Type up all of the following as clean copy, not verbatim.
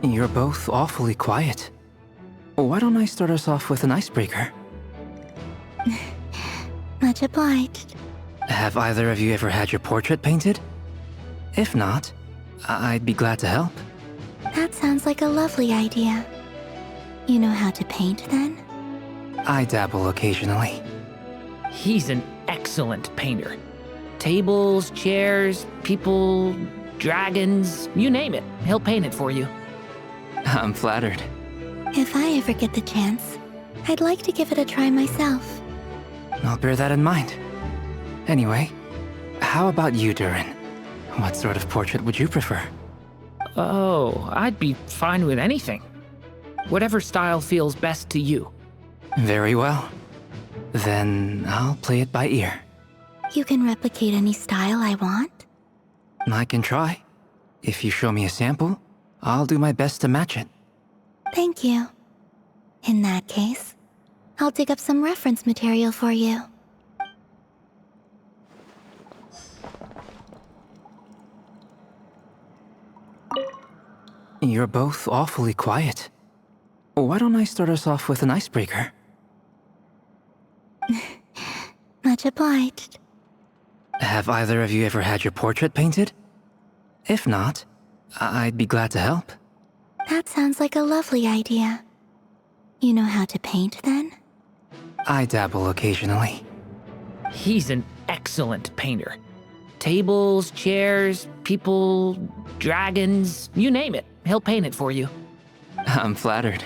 You're both awfully quiet. Why don't I start us off with an icebreaker? Much obliged. Have either of you ever had your portrait painted? If not, I'd be glad to help. That sounds like a lovely idea. You know how to paint, then? I dabble occasionally. He's an excellent painter. Tables, chairs, people, dragons, you name it. He'll paint it for you. I'm flattered. If I ever get the chance, I'd like to give it a try myself. I'll bear that in mind. Anyway, how about you, Durin? What sort of portrait would you prefer? Oh, I'd be fine with anything. Whatever style feels best to you. Very well. Then I'll play it by ear. You can replicate any style I want? I can try. If you show me a sample, I'll do my best to match it. Thank you. In that case, I'll dig up some reference material for you. You're both awfully quiet. Why don't I start us off with an icebreaker? Much obliged. Have either of you ever had your portrait painted? If not, I'd be glad to help. That sounds like a lovely idea. You know how to paint, then? I dabble occasionally. He's an excellent painter. Tables, chairs, people, dragons, you name it. He'll paint it for you. I'm flattered.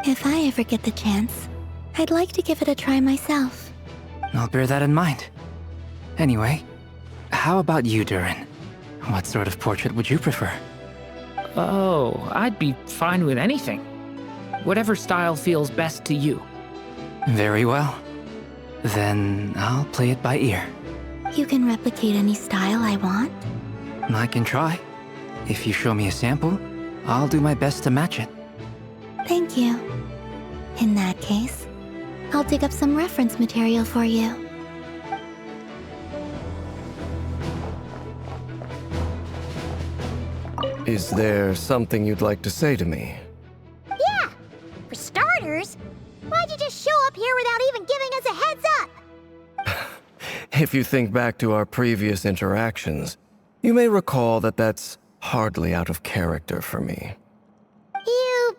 If I ever get the chance, I'd like to give it a try myself. I'll bear that in mind. Anyway, how about you, Durin? What sort of portrait would you prefer? Oh, I'd be fine with anything. Whatever style feels best to you. Very well. Then I'll play it by ear. You can replicate any style I want? I can try. If you show me a sample, I'll do my best to match it. Thank you. In that case, I'll dig up some reference material for you. Is there something you'd like to say to me? Yeah! For starters, why'd you just show up here without even giving us a heads up? If you think back to our previous interactions, you may recall that that's hardly out of character for me. You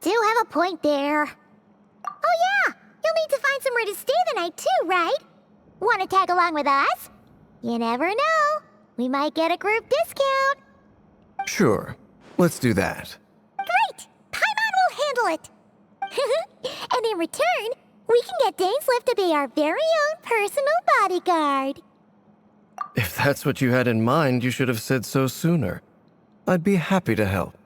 do have a point there. Oh yeah! You'll need to find somewhere to stay the night too, right? Want to tag along with us? You never know. We might get a group discount. Sure, let's do that. Great! Paimon will handle it! And in return, we can get Dainslift to be our very own personal bodyguard. If that's what you had in mind, you should have said so sooner. I'd be happy to help.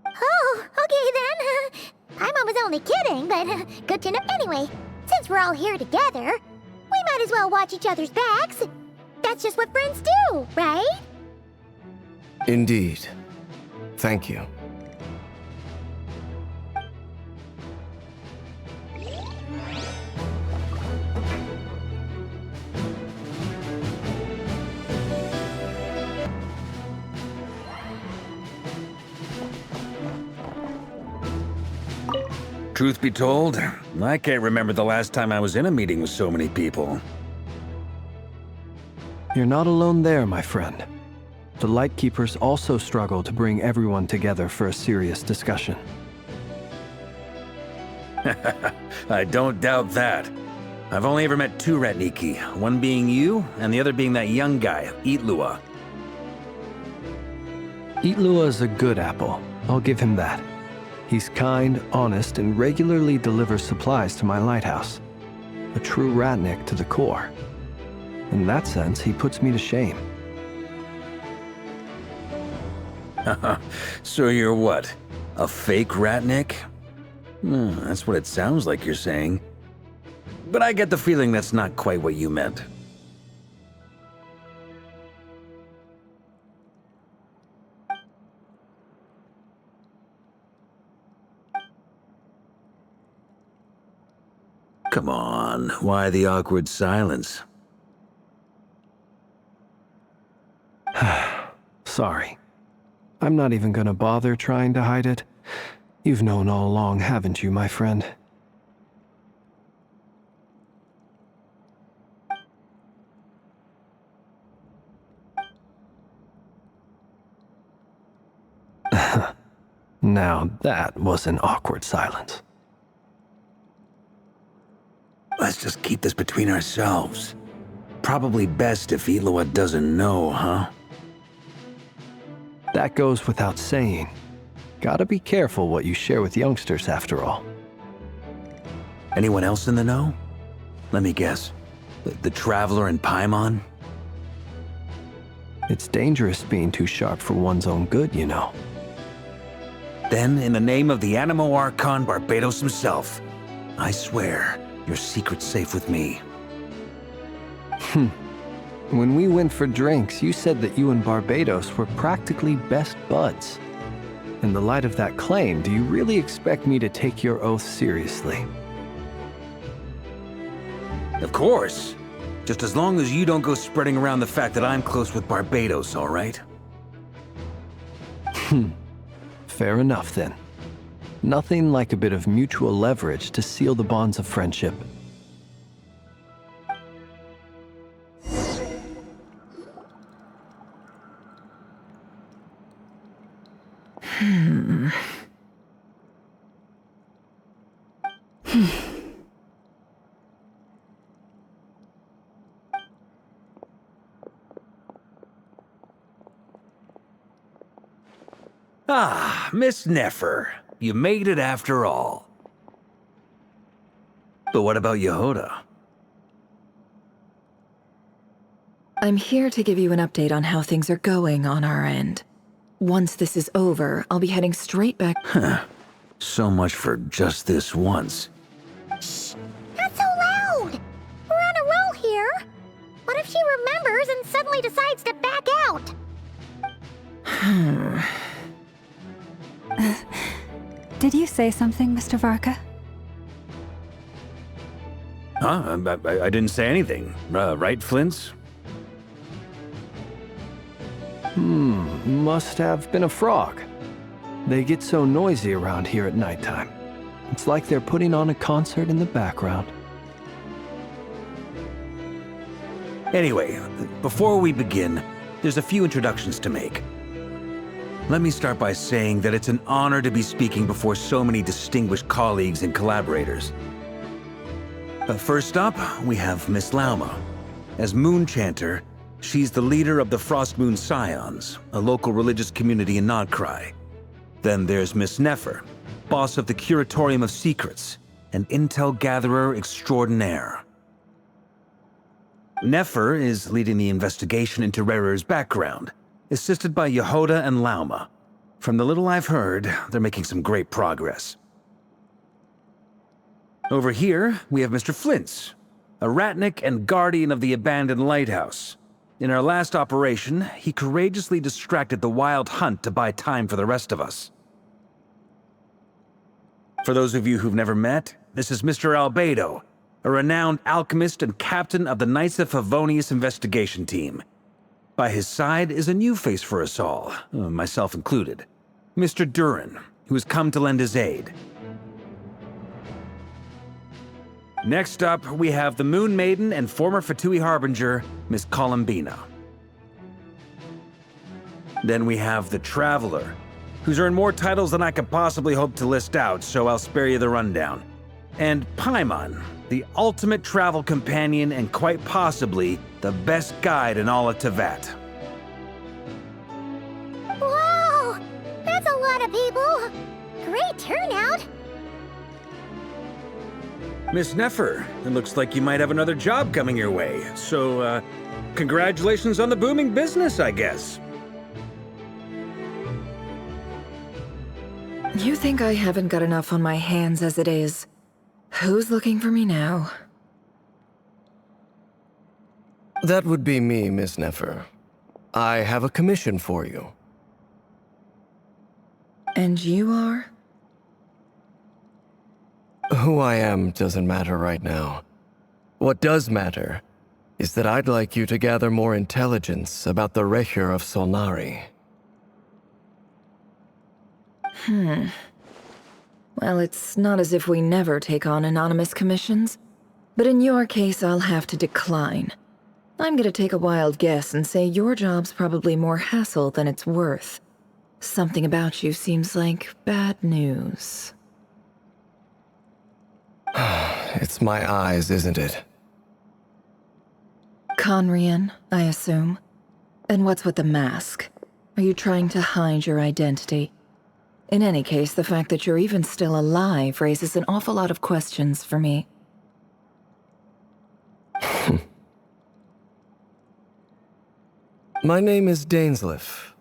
Oh, okay then. Paimon was only kidding, but good to know. Anyway, since we're all here together, we might as well watch each other's backs. That's just what friends do, right? Indeed. Thank you. Truth be told, I can't remember the last time I was in a meeting with so many people. You're not alone there, my friend. The Lightkeepers also struggle to bring everyone together for a serious discussion. I don't doubt that. I've only ever met two Ratniki, one being you, and the other being that young guy, Itlua. Itlua is a good apple, I'll give him that. He's kind, honest, and regularly delivers supplies to my lighthouse. A true Ratnik to the core. In that sense, he puts me to shame. So you're what? A fake Ratnik? That's what it sounds like you're saying. But I get the feeling that's not quite what you meant. Come on, why the awkward silence? Sorry. I'm not even gonna bother trying to hide it. You've known all along, haven't you, my friend? Now that was an awkward silence. Let's just keep this between ourselves. Probably best if Eloa doesn't know, huh? That goes without saying. Gotta be careful what you share with youngsters, after all. Anyone else in the know? Let me guess. The Traveler and Paimon? It's dangerous being too sharp for one's own good, you know. Then, in the name of the Animo Archon Barbados himself, I swear your secret's safe with me. When we went for drinks, you said that you and Barbados were practically best buds. In the light of that claim, do you really expect me to take your oath seriously? Of course. Just as long as you don't go spreading around the fact that I'm close with Barbados, all right? Fair enough, then. Nothing like a bit of mutual leverage to seal the bonds of friendship. Ah, Miss Nefer. You made it after all. But what about Yehoda? I'm here to give you an update on how things are going on our end. Once this is over, I'll be heading straight back. So much for just this once. Shh! Not so loud! We're on a roll here! What if she remembers and suddenly decides to back out? Did you say something, Mr. Varka? Huh? I didn't say anything. Right, Flint's? Must have been a frog. They get so noisy around here at nighttime. It's like they're putting on a concert in the background. Anyway, before we begin, there's a few introductions to make. Let me start by saying that it's an honor to be speaking before so many distinguished colleagues and collaborators. First up, we have Miss Lauma. As Moon Chanter, she's the leader of the Frost Moon Scions, a local religious community in Nodcry. Then there's Miss Nefer, boss of the Curatorium of Secrets, an intel gatherer extraordinaire. Nefer is leading the investigation into Rerir's background, assisted by Yehoda and Lauma. From the little I've heard, they're making some great progress. Over here, we have Mr. Flint's, a ratnik and guardian of the abandoned lighthouse. In our last operation, he courageously distracted the wild hunt to buy time for the rest of us. For those of you who've never met, this is Mr. Albedo, a renowned alchemist and captain of the Knights of Favonius investigation team. By his side is a new face for us all, myself included, Mr. Durin, who has come to lend his aid. Next up, we have the Moon Maiden and former Fatui Harbinger, Miss Columbina. Then we have the Traveler, who's earned more titles than I could possibly hope to list out, so I'll spare you the rundown. And Paimon, the ultimate travel companion and quite possibly the best guide in all of Tevat. Whoa! That's a lot of people! Great turnout! Miss Nefer, it looks like you might have another job coming your way, so, congratulations on the booming business, I guess. You think I haven't got enough on my hands as it is? Who's looking for me now? That would be me, Miss Nefer. I have a commission for you. And you are? Who I am doesn't matter right now. What does matter is that I'd like you to gather more intelligence about the Rerir of Solnari. Well, it's not as if we never take on anonymous commissions. But in your case, I'll have to decline. I'm gonna take a wild guess and say your job's probably more hassle than it's worth. Something about you seems like bad news. It's my eyes, isn't it? Conrian, I assume. And what's with the mask? Are you trying to hide your identity? In any case, the fact that you're even still alive raises an awful lot of questions for me. My name is Dainsleif.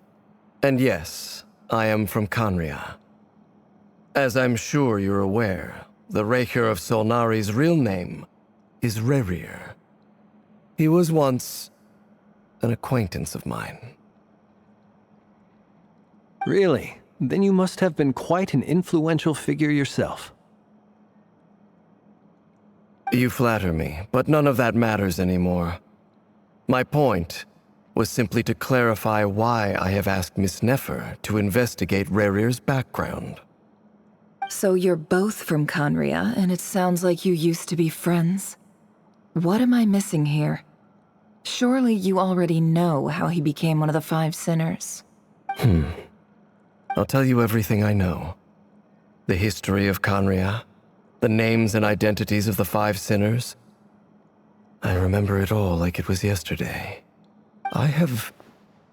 And yes, I am from Conria. As I'm sure you're aware, the Rerir of Solnari's real name is Rerir. He was once an acquaintance of mine. Really? Then you must have been quite an influential figure yourself. You flatter me, but none of that matters anymore. My point was simply to clarify why I have asked Miss Nefer to investigate Rerir's background. So you're both from Conria, and it sounds like you used to be friends? What am I missing here? Surely you already know how he became one of the Five Sinners. I'll tell you everything I know. The history of Conria, the names and identities of the Five Sinners. I remember it all like it was yesterday. I have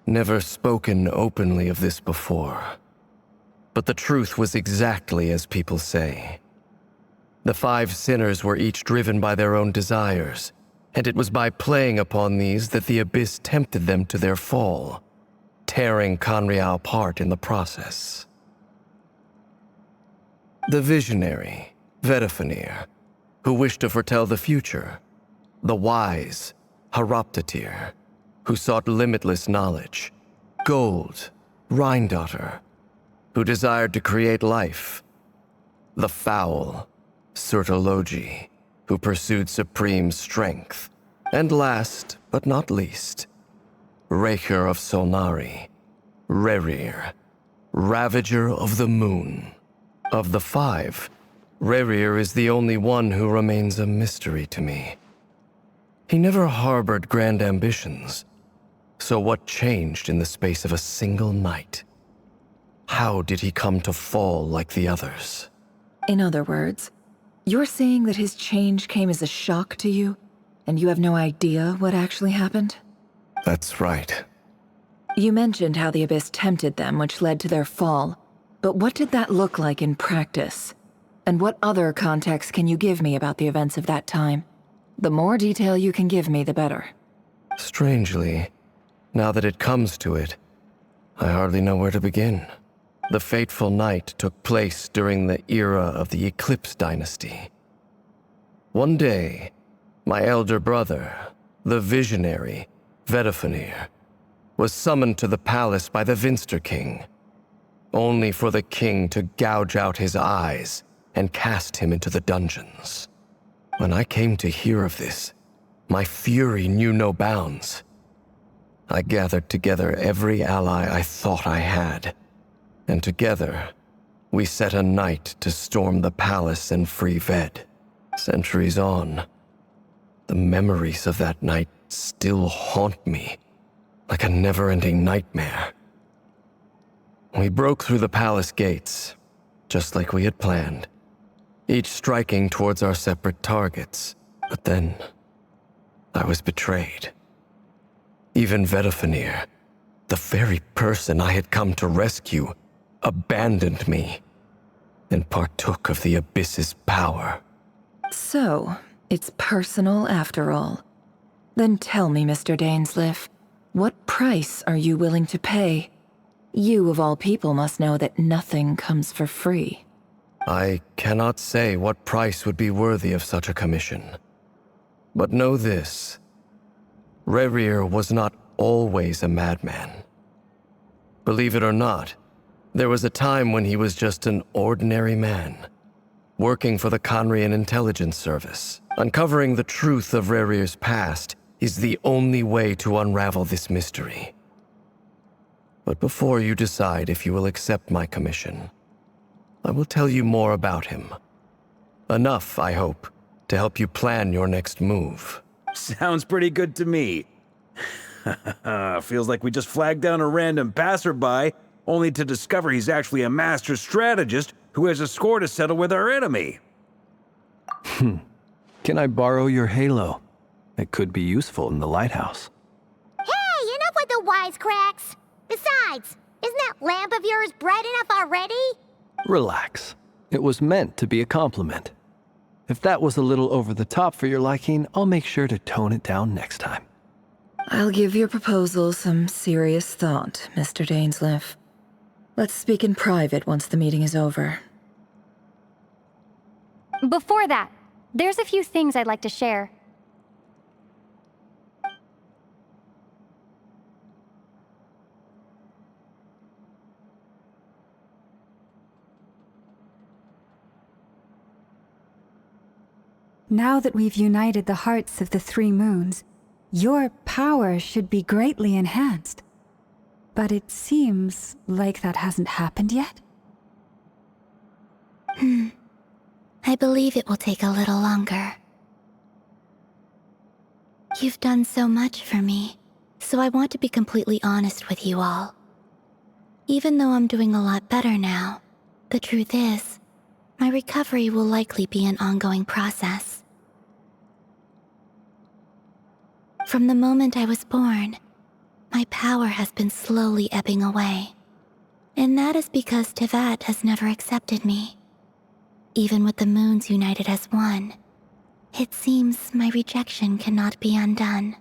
never spoken openly of this before. But the truth was exactly as people say. The Five Sinners were each driven by their own desires, and it was by playing upon these that the Abyss tempted them to their fall, tearing Conria apart in the process. The visionary, Vedifenir, who wished to foretell the future. The wise, Haroptatir, who sought limitless knowledge. Gold, Rhindaughter, who desired to create life. The foul, Surtologi, who pursued supreme strength. And last, but not least, Rerir of Solnari, Rerir, Ravager of the Moon. Of the five, Rerir is the only one who remains a mystery to me. He never harbored grand ambitions, so what changed in the space of a single night? How did he come to fall like the others? In other words, you're saying that his change came as a shock to you, and you have no idea what actually happened? That's right. You mentioned how the Abyss tempted them, which led to their fall. But what did that look like in practice? And what other context can you give me about the events of that time? The more detail you can give me, the better. Strangely, now that it comes to it, I hardly know where to begin. The fateful night took place during the era of the Eclipse Dynasty. One day, my elder brother, the visionary, Vedifenir, was summoned to the palace by the Vinster King, only for the king to gouge out his eyes and cast him into the dungeons. When I came to hear of this, my fury knew no bounds. I gathered together every ally I thought I had, and together, we set a night to storm the palace and free Ved. Centuries on, the memories of that night still haunt me like a never-ending nightmare. We broke through the palace gates, just like we had planned, each striking towards our separate targets. But then, I was betrayed. Even Vedifenir, the very person I had come to rescue, abandoned me and partook of the Abyss's power. So, it's personal after all. Then tell me, Mr. Dainsleif, what price are you willing to pay? You, of all people, must know that nothing comes for free. I cannot say what price would be worthy of such a commission. But know this. Rerir was not always a madman. Believe it or not, there was a time when he was just an ordinary man, working for the Conrian Intelligence Service. Uncovering the truth of Rerir's past is the only way to unravel this mystery. But before you decide if you will accept my commission, I will tell you more about him. Enough, I hope, to help you plan your next move. Sounds pretty good to me. Feels like we just flagged down a random passerby, only to discover he's actually a master strategist who has a score to settle with our enemy. Can I borrow your halo? It could be useful in the lighthouse. Hey, enough with the wisecracks! Besides, isn't that lamp of yours bright enough already? Relax. It was meant to be a compliment. If that was a little over the top for your liking, I'll make sure to tone it down next time. I'll give your proposal some serious thought, Mr. Dainsleif. Let's speak in private once the meeting is over. Before that, there's a few things I'd like to share. Now that we've united the hearts of the three moons, your power should be greatly enhanced. But it seems like that hasn't happened yet. I believe it will take a little longer. You've done so much for me, so I want to be completely honest with you all. Even though I'm doing a lot better now, the truth is, my recovery will likely be an ongoing process. From the moment I was born, my power has been slowly ebbing away. And that is because Tevat has never accepted me. Even with the moons united as one, it seems my rejection cannot be undone.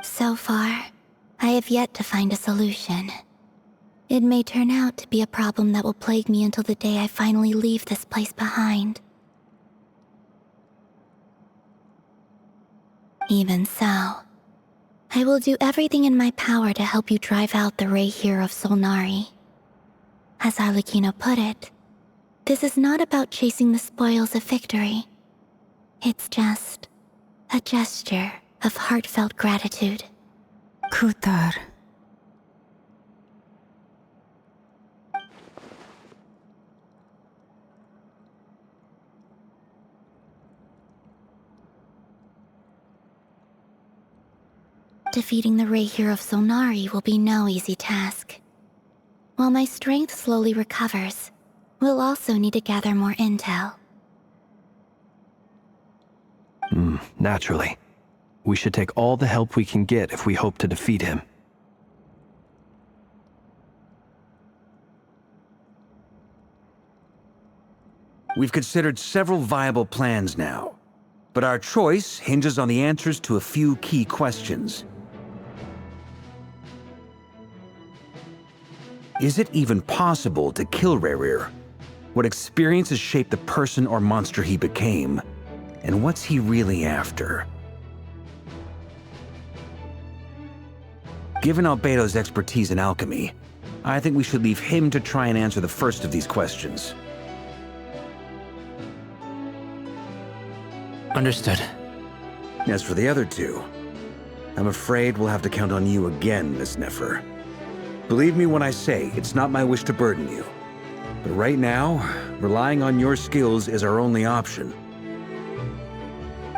So far, I have yet to find a solution. It may turn out to be a problem that will plague me until the day I finally leave this place behind. Even so, I will do everything in my power to help you drive out the Rerir of Solnari. As Arlecchino put it, this is not about chasing the spoils of victory. It's just a gesture of heartfelt gratitude. Kutar. Defeating the Rerir of Solnari will be no easy task. While my strength slowly recovers, we'll also need to gather more intel. Naturally. We should take all the help we can get if we hope to defeat him. We've considered several viable plans now, but our choice hinges on the answers to a few key questions. Is it even possible to kill Rerir? What experiences shaped the person or monster he became? And what's he really after? Given Albedo's expertise in alchemy, I think we should leave him to try and answer the first of these questions. Understood. As for the other two, I'm afraid we'll have to count on you again, Miss Nefer. Believe me when I say it's not my wish to burden you. But right now, relying on your skills is our only option.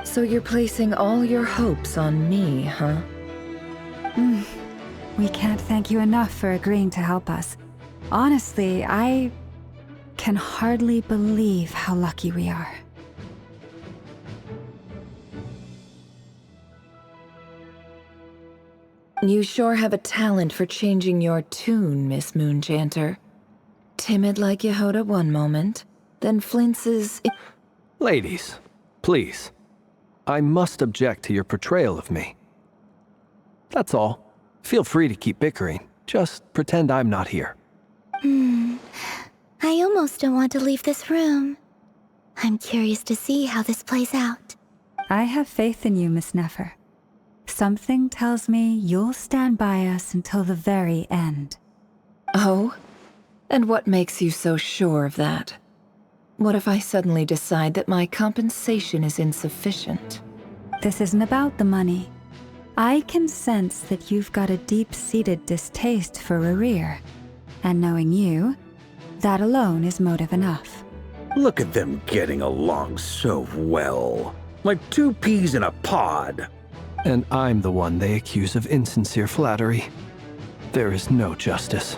So you're placing all your hopes on me, huh? We can't thank you enough for agreeing to help us. Honestly, I can hardly believe how lucky we are. You sure have a talent for changing your tune, Miss Moonchanter. Timid like Yehoda one moment, then flinches. Ladies, please. I must object to your portrayal of me. That's all. Feel free to keep bickering. Just pretend I'm not here. I almost don't want to leave this room. I'm curious to see how this plays out. I have faith in you, Miss Nefer. Something tells me you'll stand by us until the very end. Oh? And what makes you so sure of that? What if I suddenly decide that my compensation is insufficient? This isn't about the money. I can sense that you've got a deep-seated distaste for Rerir, And knowing you, that alone is motive enough. Look at them getting along so well. Like two peas in a pod. And I'm the one they accuse of insincere flattery. There is no justice.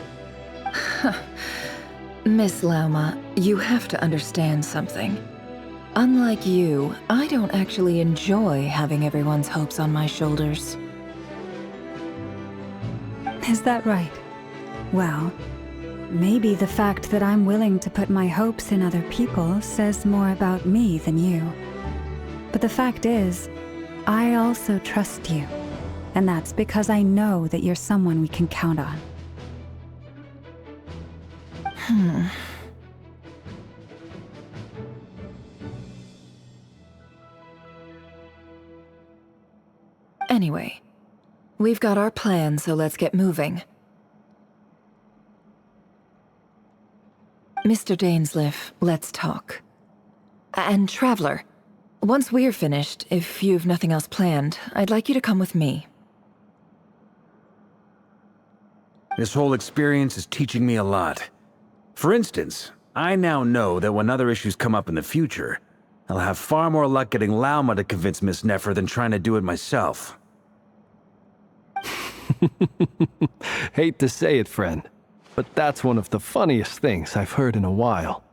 Miss Lauma, you have to understand something. Unlike you, I don't actually enjoy having everyone's hopes on my shoulders. Is that right? Well, maybe the fact that I'm willing to put my hopes in other people says more about me than you. But the fact is, I also trust you. And that's because I know that you're someone we can count on. Anyway, we've got our plan, so let's get moving. Mr. Dainsleif, let's talk. And Traveler, once we're finished, if you've nothing else planned, I'd like you to come with me. This whole experience is teaching me a lot. For instance, I now know that when other issues come up in the future, I'll have far more luck getting Lauma to convince Miss Nefer than trying to do it myself. Hate to say it, friend, but that's one of the funniest things I've heard in a while.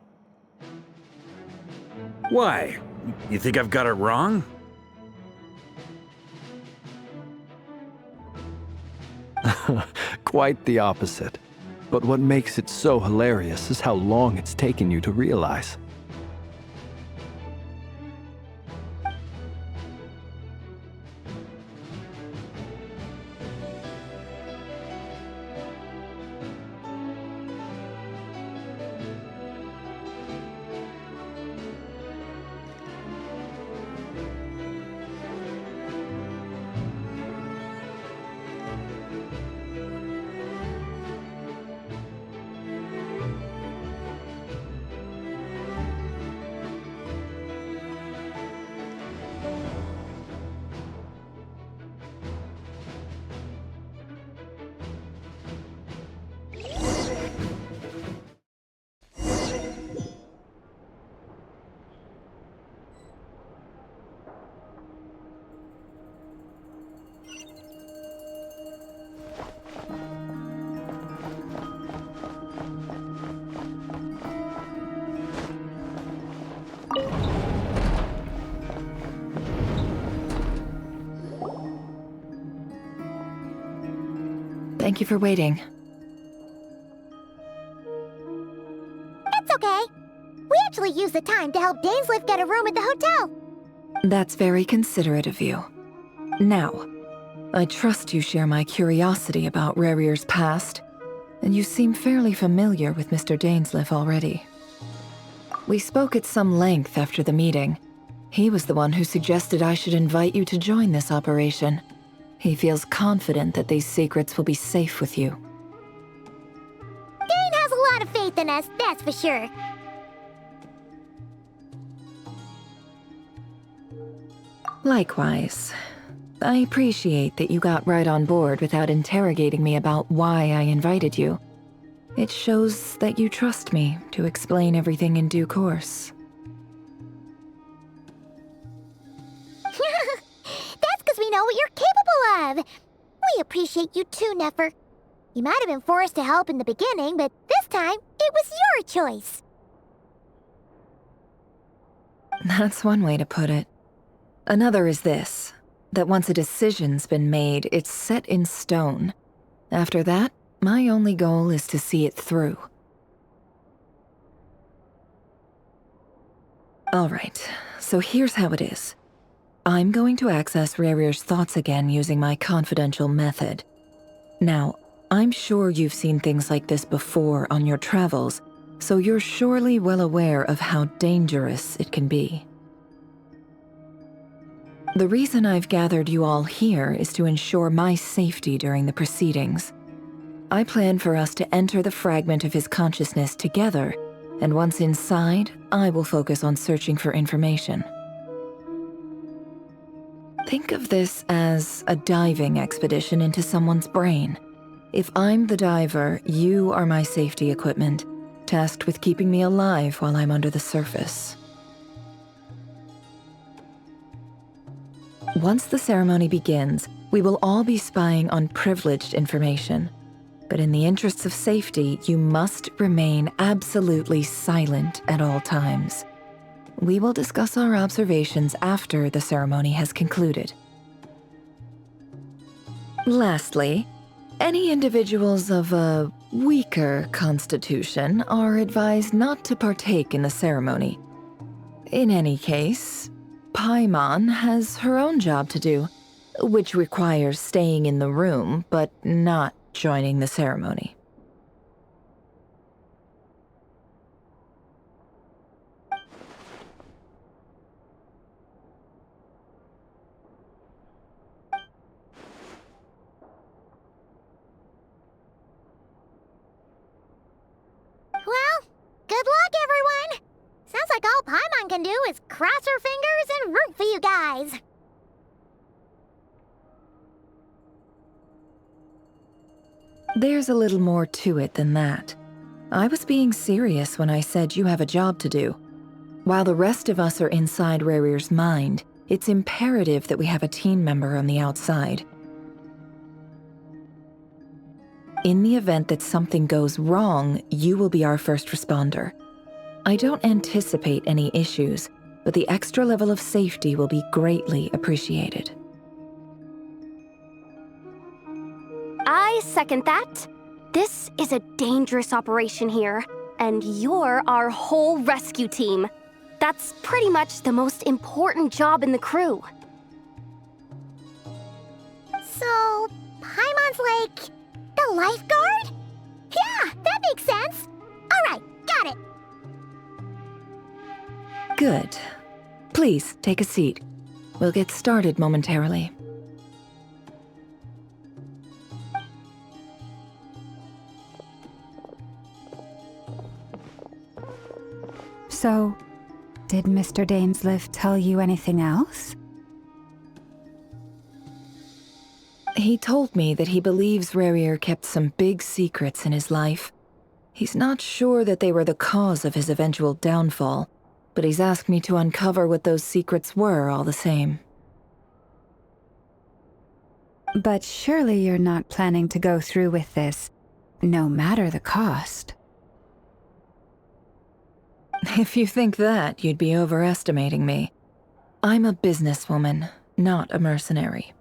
Why? You think I've got it wrong? Quite the opposite. But what makes it so hilarious is how long it's taken you to realize. Thank you for waiting. It's okay. We actually used the time to help Dainsleif get a room at the hotel. That's very considerate of you. Now, I trust you share my curiosity about Rerir's past, and you seem fairly familiar with Mr. Dainsleif already. We spoke at some length after the meeting. He was the one who suggested I should invite you to join this operation. He feels confident that these secrets will be safe with you. Dane has a lot of faith in us, that's for sure. Likewise. I appreciate that you got right on board without interrogating me about why I invited you. It shows that you trust me to explain everything in due course. That's because we know what you're capable of. We appreciate you too, Nefer. You might have been forced to help in the beginning, but this time, it was your choice. That's one way to put it. Another is this, that once a decision's been made, it's set in stone. After that, my only goal is to see it through. Alright, so here's how it is. I'm going to access Rerir's thoughts again using my confidential method. Now, I'm sure you've seen things like this before on your travels, so you're surely well aware of how dangerous it can be. The reason I've gathered you all here is to ensure my safety during the proceedings. I plan for us to enter the fragment of his consciousness together, and once inside, I will focus on searching for information. Think of this as a diving expedition into someone's brain. If I'm the diver, you are my safety equipment, tasked with keeping me alive while I'm under the surface. Once the ceremony begins, we will all be spying on privileged information. But in the interests of safety, you must remain absolutely silent at all times. We will discuss our observations after the ceremony has concluded. Lastly, any individuals of a weaker constitution are advised not to partake in the ceremony. In any case, Paimon has her own job to do, which requires staying in the room but not joining the ceremony. Well, good luck, everyone! Sounds like all Paimon can do is cross her fingers and root for you guys. There's a little more to it than that. I was being serious when I said you have a job to do. While the rest of us are inside Rerir's mind, it's imperative that we have a team member on the outside. In the event that something goes wrong, you will be our first responder. I don't anticipate any issues, but the extra level of safety will be greatly appreciated. I second that. This is a dangerous operation here, and you're our whole rescue team. That's pretty much the most important job in the crew. So, Paimon's like the lifeguard? Yeah, that makes sense. Alright, got it. Good. Please, take a seat. We'll get started momentarily. So, did Mr. Dainsliff tell you anything else? He told me that he believes Rerir kept some big secrets in his life. He's not sure that they were the cause of his eventual downfall, but he's asked me to uncover what those secrets were all the same. But surely you're not planning to go through with this, no matter the cost. If you think that, you'd be overestimating me. I'm a businesswoman, not a mercenary.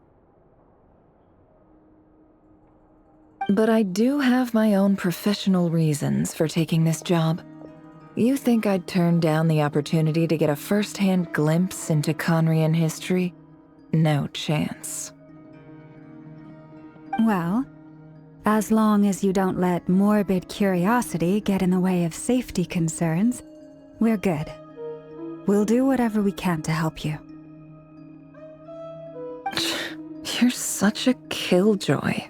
But I do have my own professional reasons for taking this job. You think I'd turn down the opportunity to get a first-hand glimpse into Conrian history? No chance. Well, as long as you don't let morbid curiosity get in the way of safety concerns, we're good. We'll do whatever we can to help you. You're such a killjoy.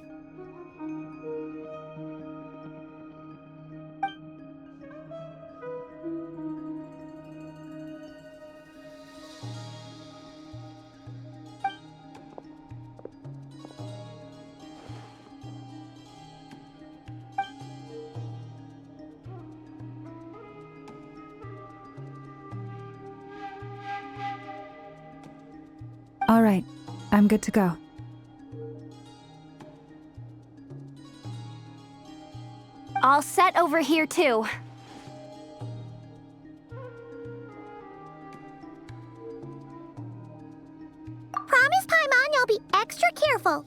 All right, I'm good to go. All set over here, too. Promise, Paimon, you'll be extra careful.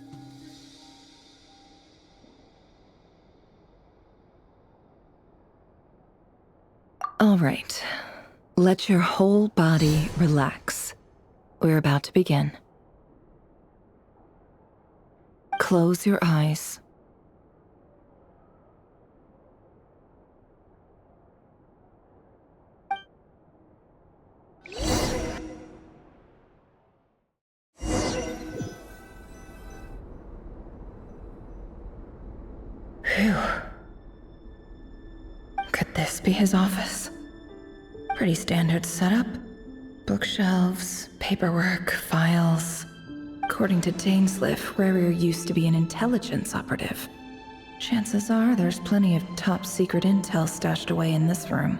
All right. Let your whole body relax. We're about to begin. Close your eyes. Phew. Could this be his office? Pretty standard setup. Bookshelves, paperwork, files. According to Dainsliff, Rerir used to be an intelligence operative. Chances are there's plenty of top-secret intel stashed away in this room.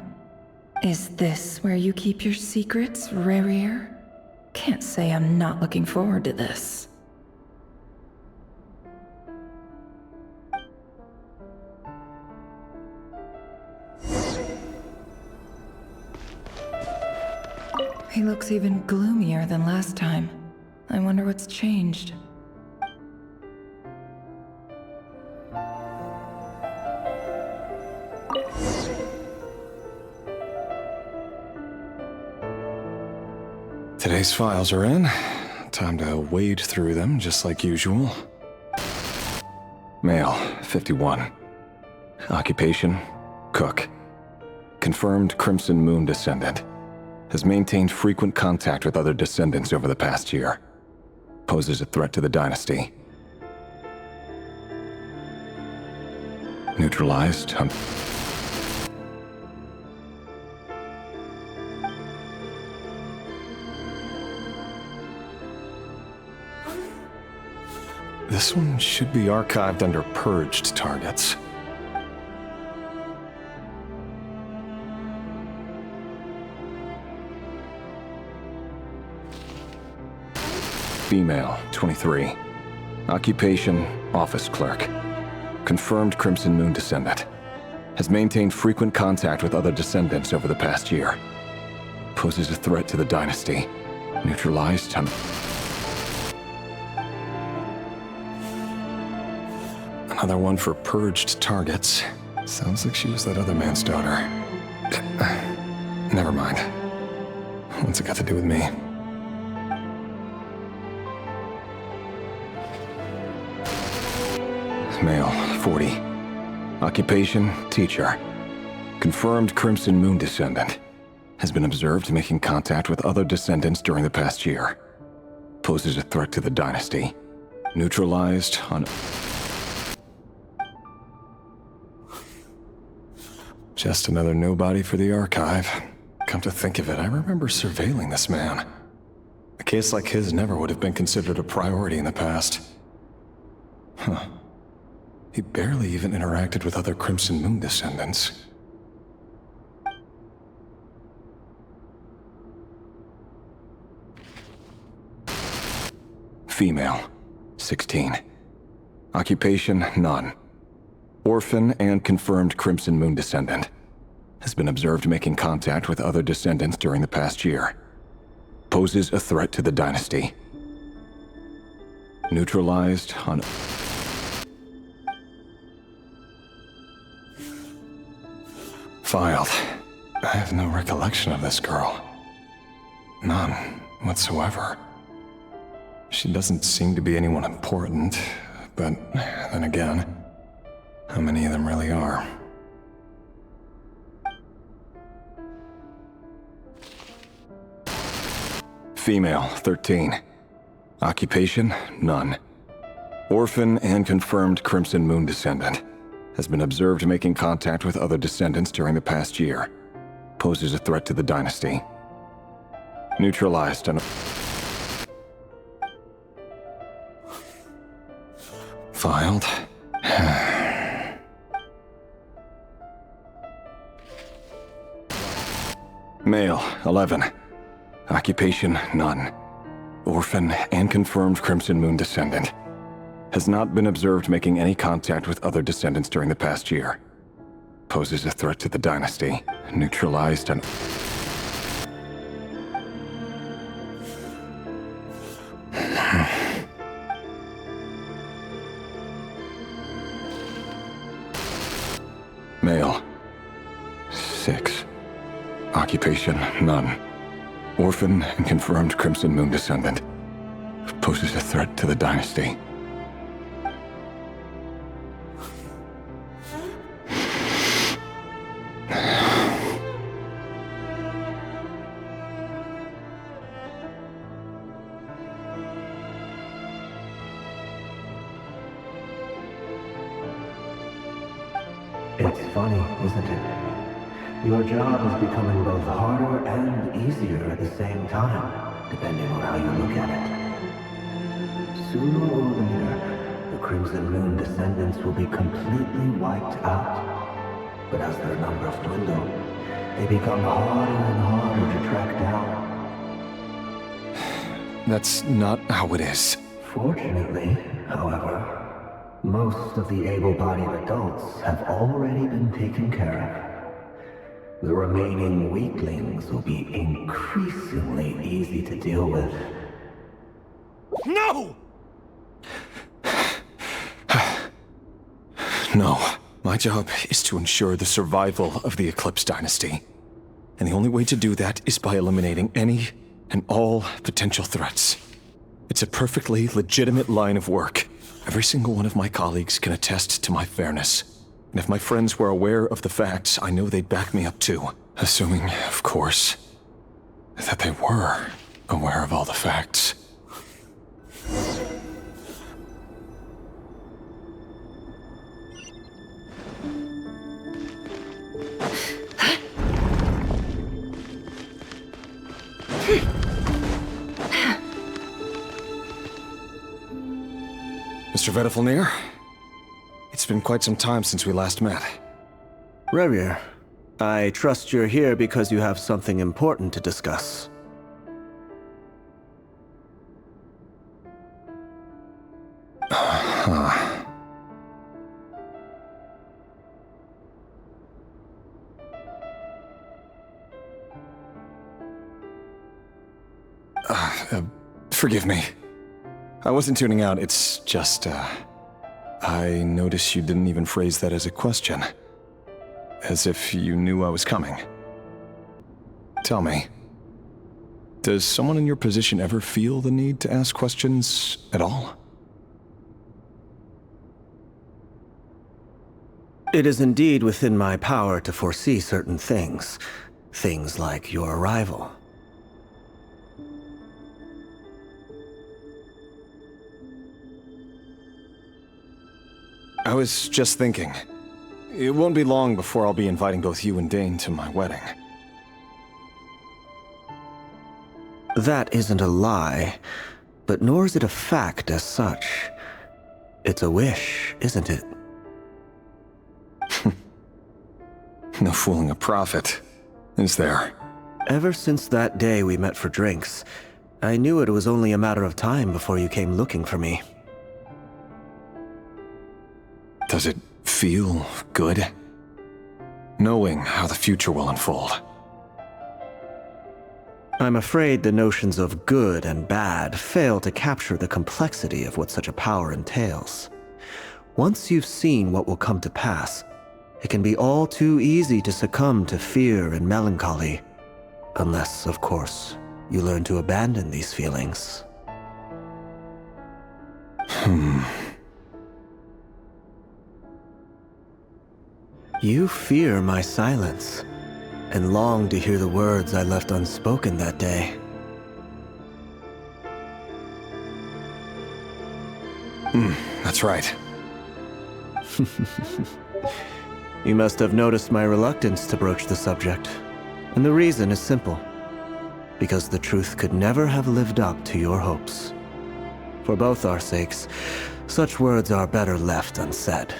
Is this where you keep your secrets, Rerir? Can't say I'm not looking forward to this. He looks even gloomier than last time. I wonder what's changed. Today's files are in. Time to wade through them just like usual. Male, 51. Occupation, cook. Confirmed Crimson Moon descendant. Has maintained frequent contact with other descendants over the past year. Poses a threat to the dynasty. Neutralized. This one should be archived under purged targets. Female, 23. Occupation, office clerk. Confirmed Crimson Moon descendant. Has maintained frequent contact with other descendants over the past year. Poses a threat to the dynasty. Neutralized. Another one for purged targets. Sounds like she was that other man's daughter. Never mind. What's it got to do with me? Male, 40. Occupation, teacher. Confirmed Crimson Moon descendant. Has been observed making contact with other descendants during the past year. Poses a threat to the dynasty. Neutralized on... Just another nobody for the archive. Come to think of it, I remember surveilling this man. A case like his never would have been considered a priority in the past. Huh. He barely even interacted with other Crimson Moon descendants. Female, 16. Occupation, none. Orphan and confirmed Crimson Moon descendant. Has been observed making contact with other descendants during the past year. Poses a threat to the dynasty. Neutralized on... Filed. I have no recollection of this girl. None whatsoever. She doesn't seem to be anyone important, but then again, how many of them really are? Female, 13. Occupation, none. Orphan and confirmed Crimson Moon descendant. Has been observed making contact with other descendants during the past year. Poses a threat to the dynasty. Neutralized on... Filed. Male, 11. Occupation, none. Orphan and confirmed Crimson Moon descendant. Has not been observed making any contact with other descendants during the past year. Poses a threat to the dynasty. Neutralized on... Male, 6. Occupation, none. Orphan and confirmed Crimson Moon descendant. Poses a threat to the dynasty. It's funny, isn't it? Your job is becoming both harder and easier at the same time, depending on how you look at it. Sooner or later, the Crimson Moon descendants will be completely wiped out. But as their numbers dwindle, they become harder and harder to track down. That's not how it is. Fortunately, however, most of the able-bodied adults have already been taken care of. The remaining weaklings will be increasingly easy to deal with. No! No. My job is to ensure the survival of the Eclipse Dynasty. And the only way to do that is by eliminating any and all potential threats. It's a perfectly legitimate line of work. Every single one of my colleagues can attest to my fairness. And if my friends were aware of the facts, I know they'd back me up too. Assuming, of course, that they were aware of all the facts. Mr. Vedifalnir, it's been quite some time since we last met. Rerir, I trust you're here because you have something important to discuss. Forgive me. I wasn't tuning out, it's just, I noticed you didn't even phrase that as a question. As if you knew I was coming. Tell me, does someone in your position ever feel the need to ask questions at all? It is indeed within my power to foresee certain things. Things like your arrival. I was just thinking. It won't be long before I'll be inviting both you and Dane to my wedding. That isn't a lie, but nor is it a fact as such. It's a wish, isn't it? No fooling a prophet, is there? Ever since that day we met for drinks, I knew it was only a matter of time before you came looking for me. Does it feel good? Knowing how the future will unfold. I'm afraid the notions of good and bad fail to capture the complexity of what such a power entails. Once you've seen what will come to pass, it can be all too easy to succumb to fear and melancholy. Unless, of course, you learn to abandon these feelings. You fear my silence, and long to hear the words I left unspoken that day. That's right. You must have noticed my reluctance to broach the subject. And the reason is simple. Because the truth could never have lived up to your hopes. For both our sakes, such words are better left unsaid.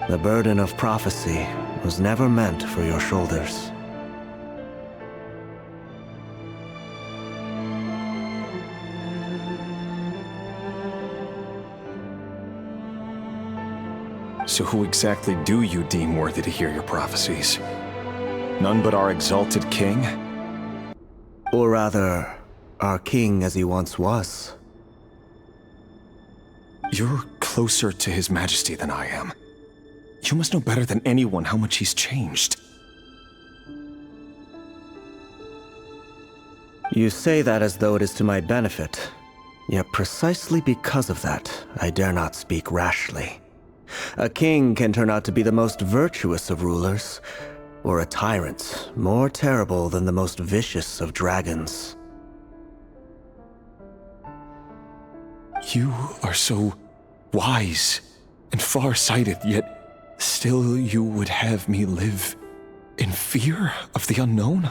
The burden of prophecy was never meant for your shoulders. So who exactly do you deem worthy to hear your prophecies? None but our exalted king? Or rather, our king as he once was. You're closer to His Majesty than I am. You must know better than anyone how much he's changed. You say that as though it is to my benefit. Yet precisely because of that, I dare not speak rashly. A king can turn out to be the most virtuous of rulers, or a tyrant more terrible than the most vicious of dragons. You are so wise and far-sighted, yet still you would have me live in fear of the unknown?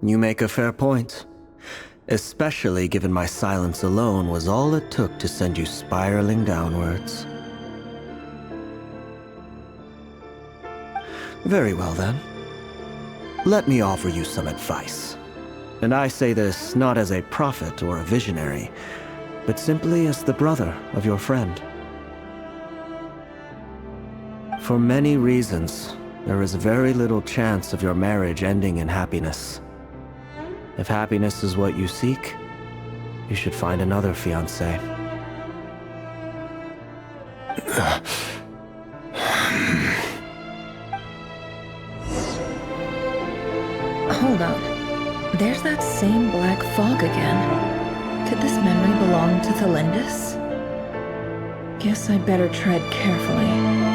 You make a fair point. Especially given my silence alone was all it took to send you spiraling downwards. Very well then. Let me offer you some advice. And I say this not as a prophet or a visionary, but simply as the brother of your friend. For many reasons, there is very little chance of your marriage ending in happiness. If happiness is what you seek, you should find another fiancé. Hold on. There's that same black fog again. Could this memory belong to Thelindis? Guess I'd better tread carefully.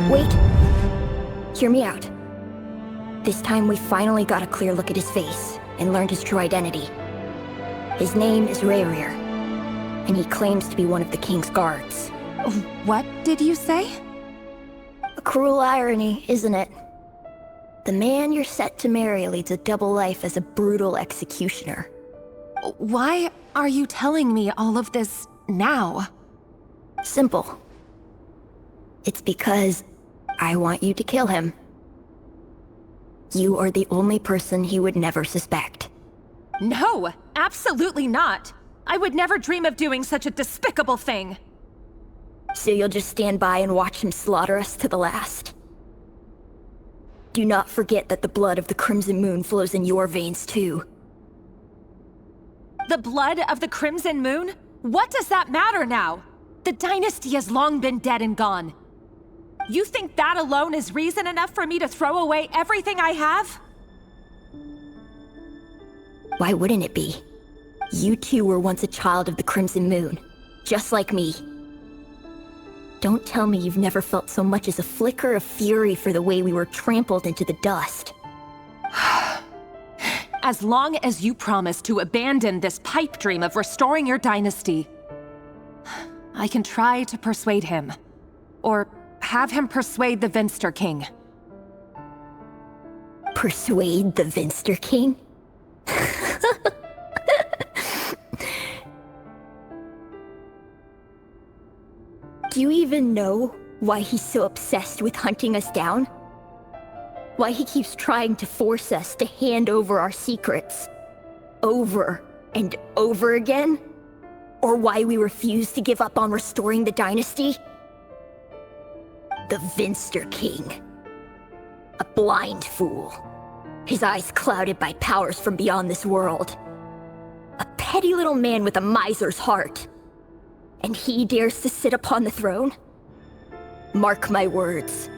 Wait. Hear me out. This time we finally got a clear look at his face and learned his true identity. His name is Rerir, and he claims to be one of the king's guards. What did you say? A cruel irony, isn't it? The man you're set to marry leads a double life as a brutal executioner. Why are you telling me all of this now? Simple. It's because I want you to kill him. You are the only person he would never suspect. No, absolutely not. I would never dream of doing such a despicable thing. So you'll just stand by and watch him slaughter us to the last? Do not forget that the blood of the Crimson Moon flows in your veins too. The blood of the Crimson Moon? What does that matter now? The dynasty has long been dead and gone. You think that alone is reason enough for me to throw away everything I have? Why wouldn't it be? You two were once a child of the Crimson Moon, just like me. Don't tell me you've never felt so much as a flicker of fury for the way we were trampled into the dust. As long as you promise to abandon this pipe dream of restoring your dynasty, I can try to persuade him. Or have him persuade the Vinster King. Persuade the Vinster King? Do you even know why he's so obsessed with hunting us down? Why he keeps trying to force us to hand over our secrets? Over and over again? Or why we refuse to give up on restoring the dynasty? The Vinster King. A blind fool. His eyes clouded by powers from beyond this world. A petty little man with a miser's heart. And he dares to sit upon the throne? Mark my words.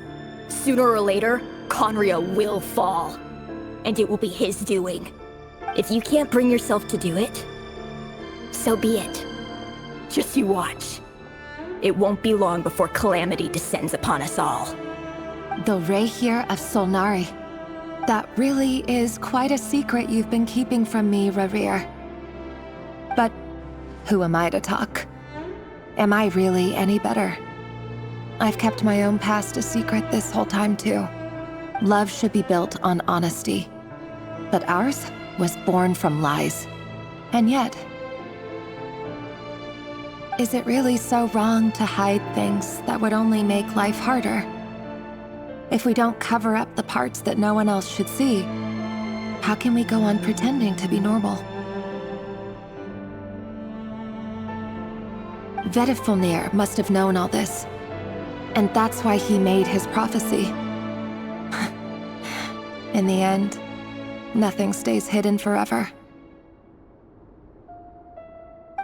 Sooner or later, Conria will fall. And it will be his doing. If you can't bring yourself to do it, so be it. Just you watch. It won't be long before calamity descends upon us all. The Rerir of Solnari. That really is quite a secret you've been keeping from me, Rerir. But who am I to talk? Am I really any better? I've kept my own past a secret this whole time too. Love should be built on honesty. But ours was born from lies. And yet, Is it really so wrong to hide things that would only make life harder? If we don't cover up the parts that no one else should see, how can we go on pretending to be normal? Vedifulnir must have known all this, and that's why he made his prophecy. In the end, nothing stays hidden forever.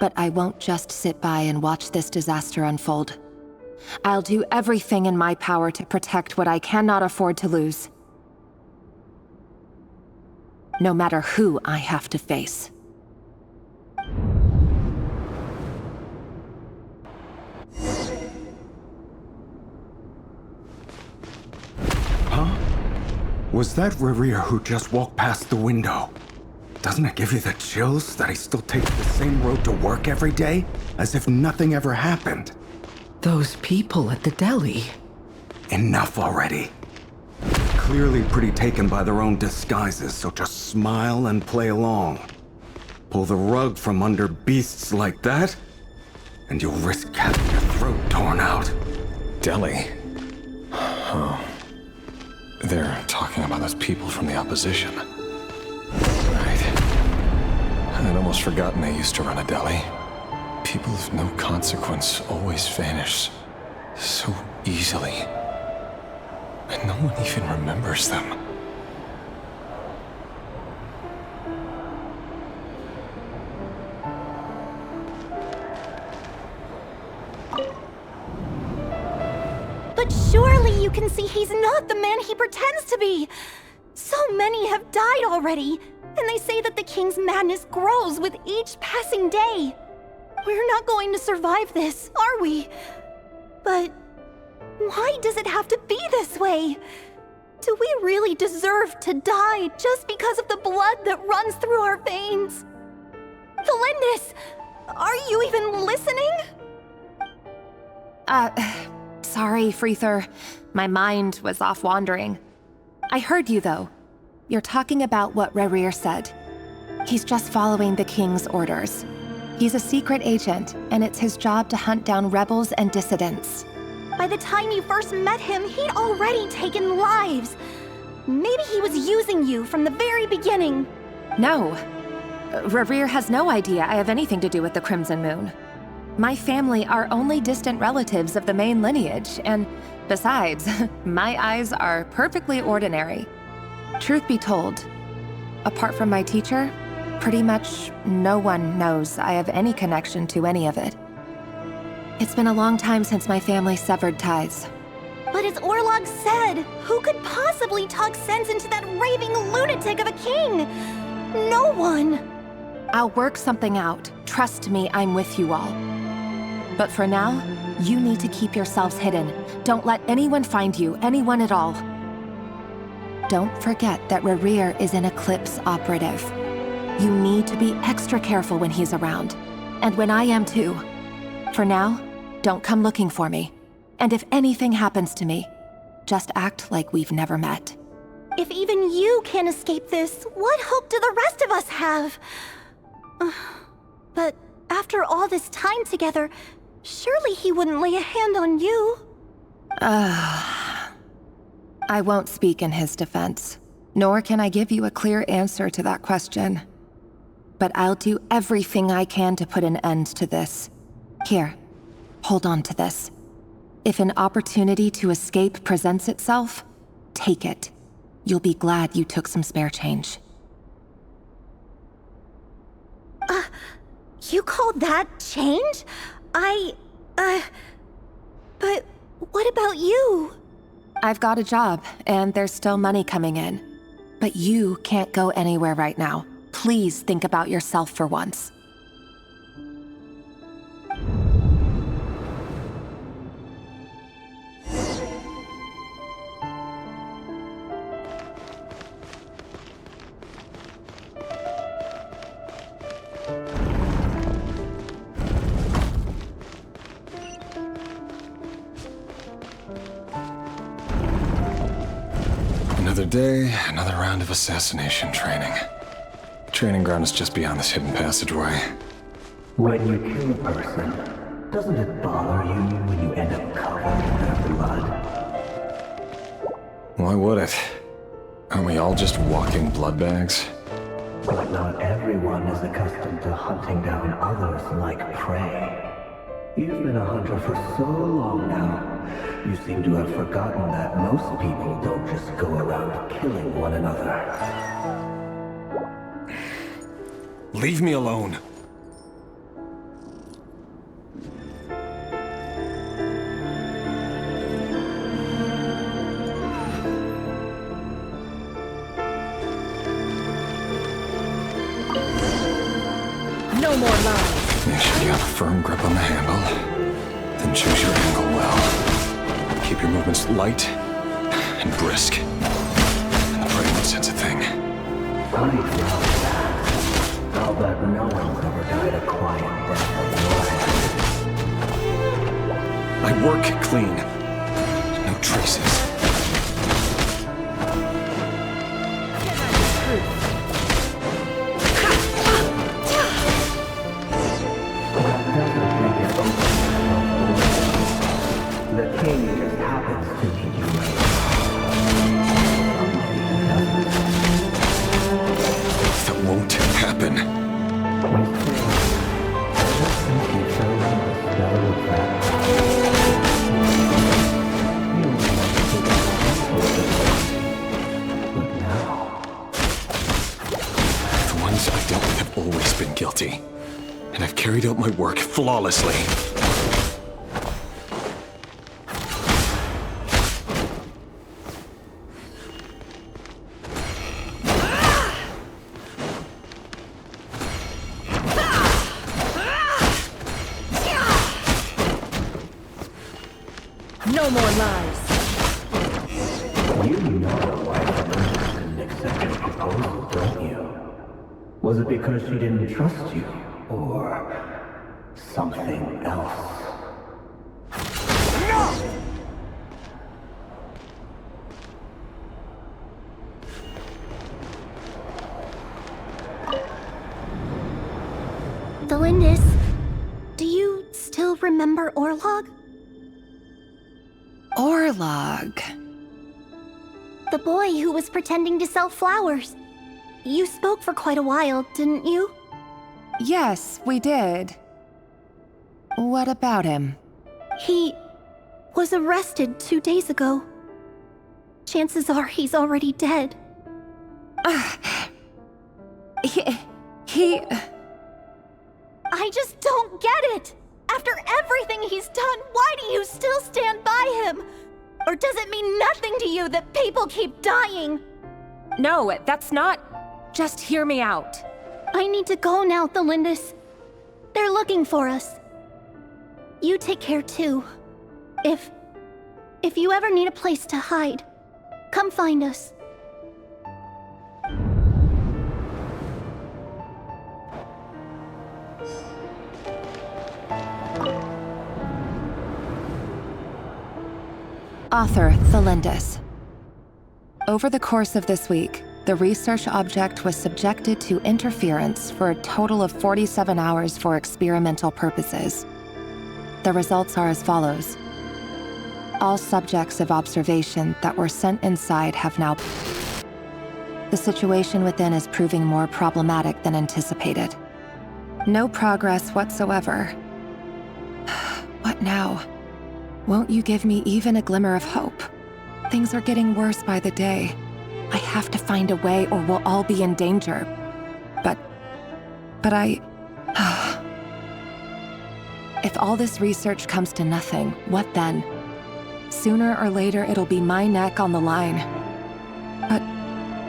But I won't just sit by and watch this disaster unfold. I'll do everything in my power to protect what I cannot afford to lose. No matter who I have to face. Huh? Was that Rerir who just walked past the window? Doesn't it give you the chills that he still takes the same road to work every day? As if nothing ever happened. Those people at the deli. Enough already. Clearly pretty taken by their own disguises, so just smile and play along. Pull the rug from under beasts like that, and you'll risk having your throat torn out. Deli? Oh. They're talking about those people from the opposition. Right. I'd almost forgotten they used to run a deli. People of no consequence always vanish so easily. And no one even remembers them. But surely you can see he's not the man he pretends to be! So many have died already, and they say that the king's madness grows with each passing day. We're not going to survive this, are we? But why does it have to be this way? Do we really deserve to die just because of the blood that runs through our veins? Valindis, are you even listening? Sorry, Freether. My mind was off wandering. I heard you, though. You're talking about what Rerir said. He's just following the king's orders. He's a secret agent, and it's his job to hunt down rebels and dissidents. By the time you first met him, he'd already taken lives. Maybe he was using you from the very beginning. No. Rerir has no idea I have anything to do with the Crimson Moon. My family are only distant relatives of the main lineage, and besides, my eyes are perfectly ordinary. Truth be told, apart from my teacher, pretty much no one knows I have any connection to any of it. It's been a long time since my family severed ties. But as Orlog said, who could possibly talk sense into that raving lunatic of a king? No one! I'll work something out. Trust me, I'm with you all. But for now, you need to keep yourselves hidden. Don't let anyone find you, anyone at all. Don't forget that Rerir is an Eclipse operative. You need to be extra careful when he's around. And when I am too. For now, don't come looking for me. And if anything happens to me, just act like we've never met. If even you can't escape this, what hope do the rest of us have? But after all this time together, surely he wouldn't lay a hand on you. I won't speak in his defense, nor can I give you a clear answer to that question. But I'll do everything I can to put an end to this. Here, hold on to this. If an opportunity to escape presents itself, take it. You'll be glad you took some spare change. You call that change? But what about you? I've got a job, and there's still money coming in. But you can't go anywhere right now. Please think about yourself for once. Another day, another round of assassination training. Training ground is just beyond this hidden passageway. When you kill a person, Doesn't it bother you when you end up covered in their blood? Why would it? Aren't we all just walking blood bags? But not everyone is accustomed to hunting down others like prey. You've been a hunter for so long now, you seem to have forgotten that most people don't just go around killing one another. Leave me alone. No more lies. Make sure you have a firm grip on the handle. Then choose your angle well. Keep your movements light and brisk. And the brain won't sense a thing. I'll bet no one's ever died a quiet death like I work clean. No traces. The king just happens to need you right. That won't happen. The ones I've dealt with have always been guilty. And I've carried out my work flawlessly. No more lies. You know why Lynn didn't accept your proposal, don't you? Was it because she didn't trust you? Or something else? Valindis, do you still remember Orlog? Orlog. The boy who was pretending to sell flowers. You spoke for quite a while, didn't you? Yes, we did. What about him? He was arrested 2 days ago. Chances are he's already dead. He... I just don't get it! After everything he's done, why do you still stand by him? Or does it mean nothing to you that people keep dying? No, that's not... Just hear me out. I need to go now, Thelindis. They're looking for us. You take care too. If you ever need a place to hide, come find us. Author Thelindis. Over the course of this week, the research object was subjected to interference for a total of 47 hours for experimental purposes. The results are as follows. All subjects of observation that were sent inside have now... The situation within is proving more problematic than anticipated. No progress whatsoever. What now? Won't you give me even a glimmer of hope? Things are getting worse by the day. I have to find a way or we'll all be in danger. But I... If all this research comes to nothing, what then? Sooner or later, it'll be my neck on the line. But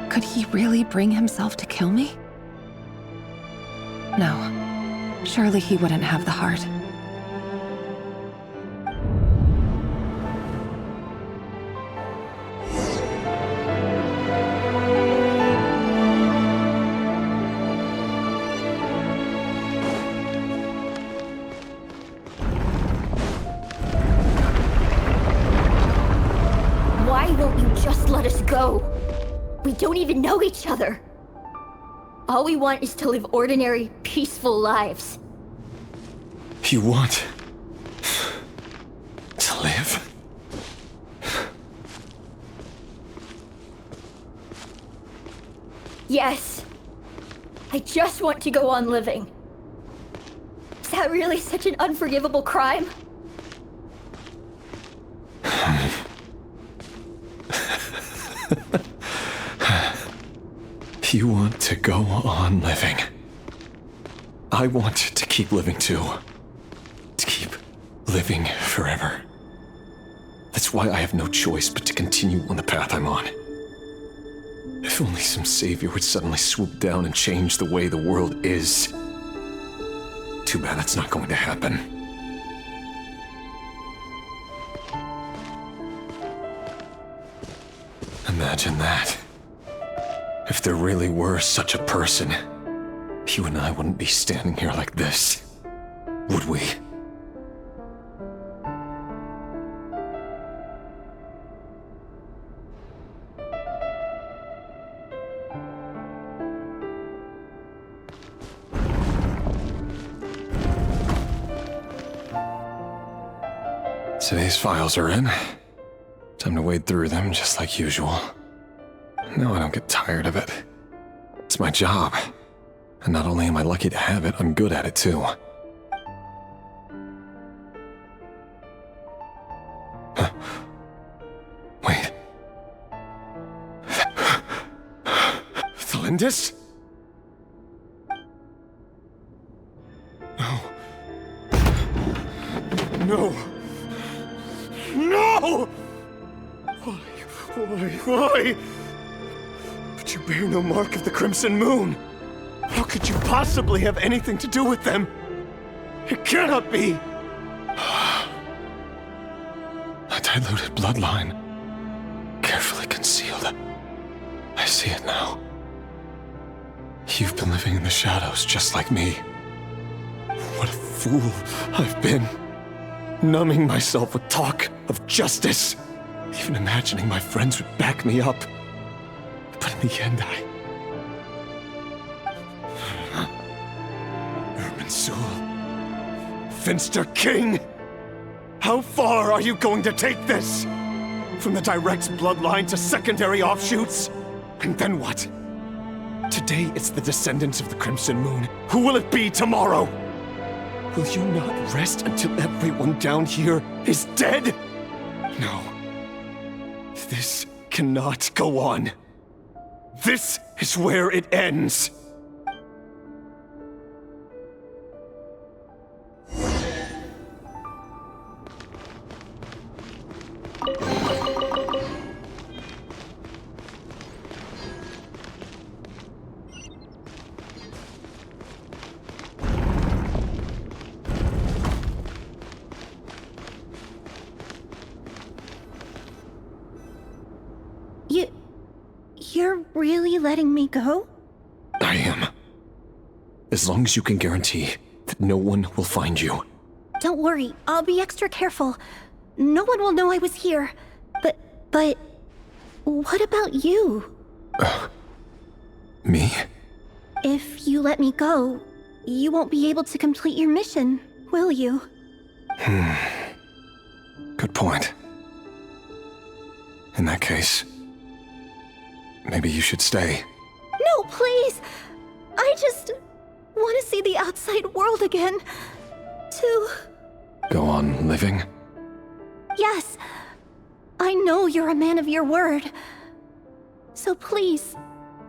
could he really bring himself to kill me? No. Surely he wouldn't have the heart. Why won't you just let us go? We don't even know each other. All we want is to live ordinary, peaceful lives. You want To live? Yes. I just want to go on living. Is that really such an unforgivable crime? You want to go on living. I want to keep living too. To keep living forever. That's why I have no choice but to continue on the path I'm on. If only some savior would suddenly swoop down and change the way the world is. Too bad that's not going to happen. Imagine that. If there really were such a person, you and I wouldn't be standing here like this, would we? Today's files are in. Time to wade through them just like usual. No, I don't get tired of it. It's my job. And not only am I lucky to have it, I'm good at it too. Wait. Thalindis? No. No! No! Why? But you bear no mark of the Crimson Moon. How could you possibly have anything to do with them? It cannot be! A diluted bloodline. Carefully concealed. I see it now. You've been living in the shadows just like me. What a fool I've been. Numbing myself with talk of justice. Even imagining my friends would back me up. But in the end, Urban-Sul, Finster King! How far are you going to take this? From the direct bloodline to secondary offshoots? And then what? Today it's the descendants of the Crimson Moon. Who will it be tomorrow? Will you not rest until everyone down here is dead? No. This cannot go on. This is where it ends. You're really letting me go? I am. As long as you can guarantee that no one will find you. Don't worry, I'll be extra careful. No one will know I was here. But... what about you? Me? If you let me go, you won't be able to complete your mission, will you? Good point. In that case, maybe you should stay. No, please! I just want to see the outside world again. To... Go on living? Yes. I know you're a man of your word. So please,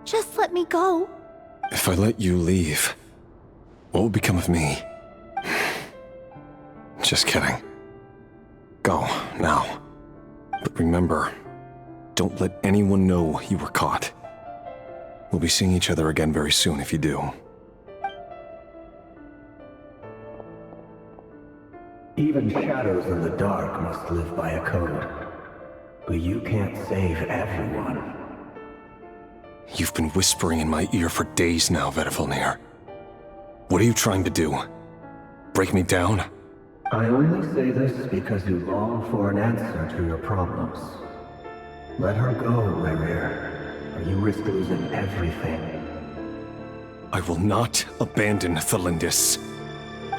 just let me go. If I let you leave, what will become of me? Just kidding. Go, now. But remember, don't let anyone know you were caught. We'll be seeing each other again very soon if you do. Even shadows in the dark must live by a code. But you can't save everyone. You've been whispering in my ear for days now, Vedifalnir. What are you trying to do? Break me down? I only say this because you long for an answer to your problems. Let her go, Rerir, or you risk losing everything. I will not abandon Thalindis.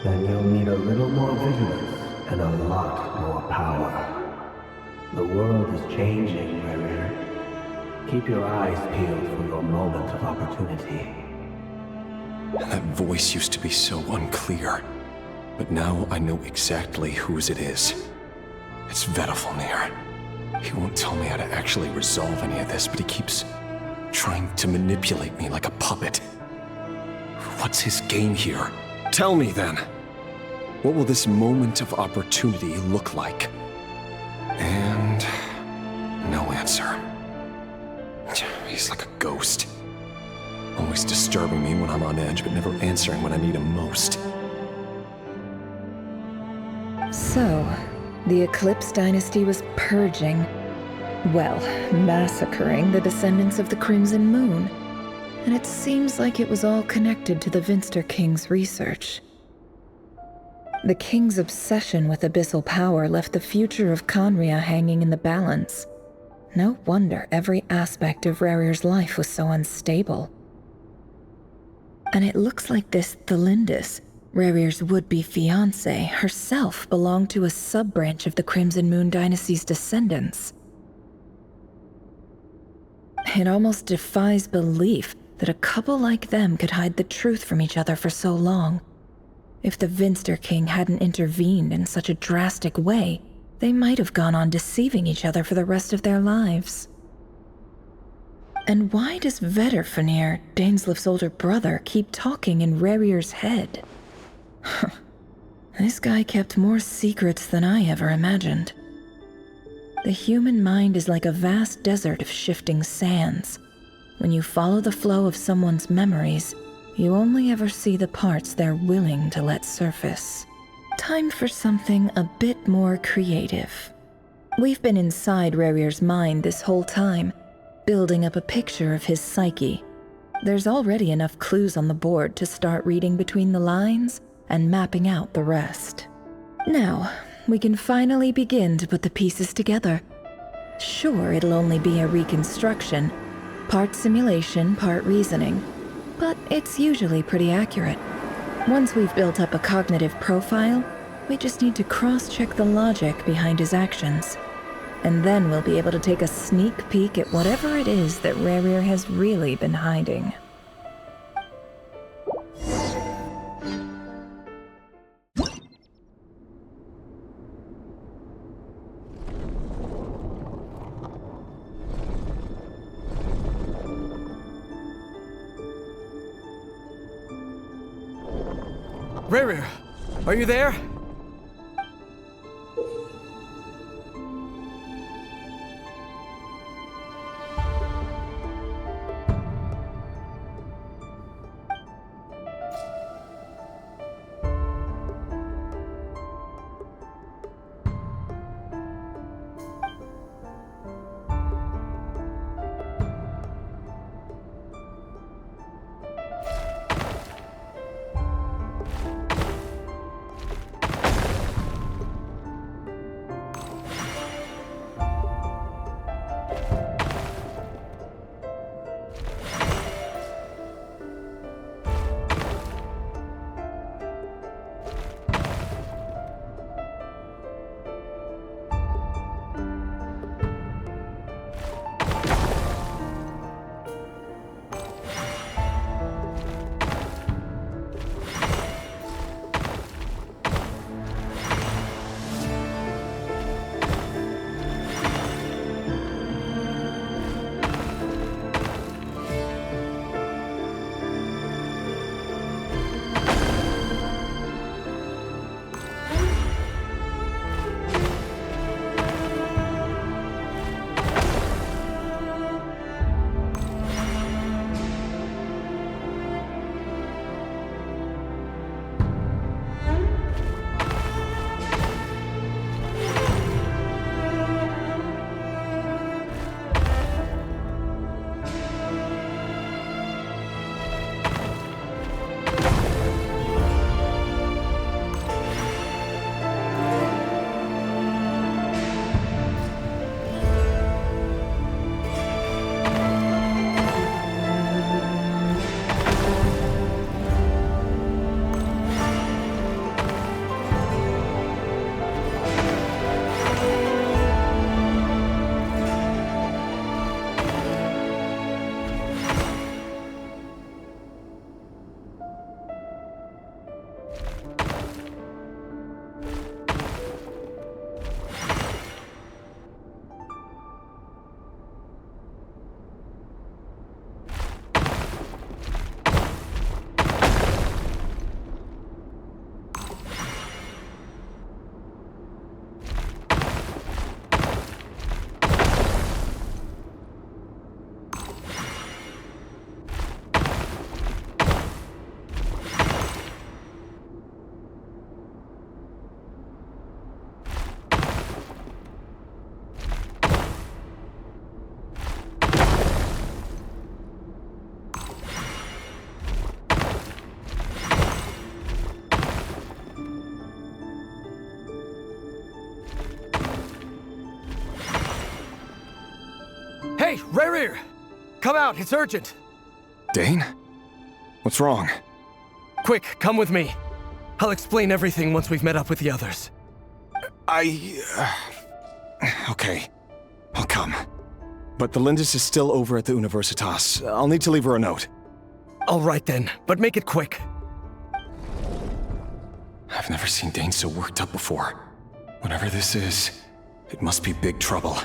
Then you'll need a little more vigilance and a lot more power. The world is changing, Rerir. Keep your eyes peeled for your moment of opportunity. That voice used to be so unclear, but now I know exactly whose it is. It's Vedalfnir. He won't tell me how to actually resolve any of this, but he keeps trying to manipulate me like a puppet. What's his game here? Tell me then. What will this moment of opportunity look like? And no answer. He's like a ghost. Always disturbing me when I'm on edge, but never answering when I need him most. So, the Eclipse dynasty was purging, well, massacring the descendants of the Crimson Moon. And it seems like it was all connected to the Vinster King's research. The King's obsession with abyssal power left the future of Conria hanging in the balance. No wonder every aspect of Rerir's life was so unstable. And it looks like this Thelindis, Rerir's would-be fiancée, herself belonged to a sub-branch of the Crimson Moon dynasty's descendants. It almost defies belief that a couple like them could hide the truth from each other for so long. If the Vinster King hadn't intervened in such a drastic way, they might have gone on deceiving each other for the rest of their lives. And why does Vedalfnir, Daneslif's older brother, keep talking in Rerir's head? This guy kept more secrets than I ever imagined. The human mind is like a vast desert of shifting sands. When you follow the flow of someone's memories, you only ever see the parts they're willing to let surface. Time for something a bit more creative. We've been inside Rerir's mind this whole time, building up a picture of his psyche. There's already enough clues on the board to start reading between the lines and mapping out the rest. Now, we can finally begin to put the pieces together. Sure, it'll only be a reconstruction, part simulation, part reasoning, but it's usually pretty accurate. Once we've built up a cognitive profile, we just need to cross-check the logic behind his actions. And then we'll be able to take a sneak peek at whatever it is that Rerir has really been hiding. Rerir, are you there? Hey, Rerir! Come out, it's urgent! Dane? What's wrong? Quick, come with me. I'll explain everything once we've met up with the others. Okay. I'll come. But the Lindis is still over at the Universitas. I'll need to leave her a note. All right then, but make it quick. I've never seen Dane so worked up before. Whatever this is, it must be big trouble.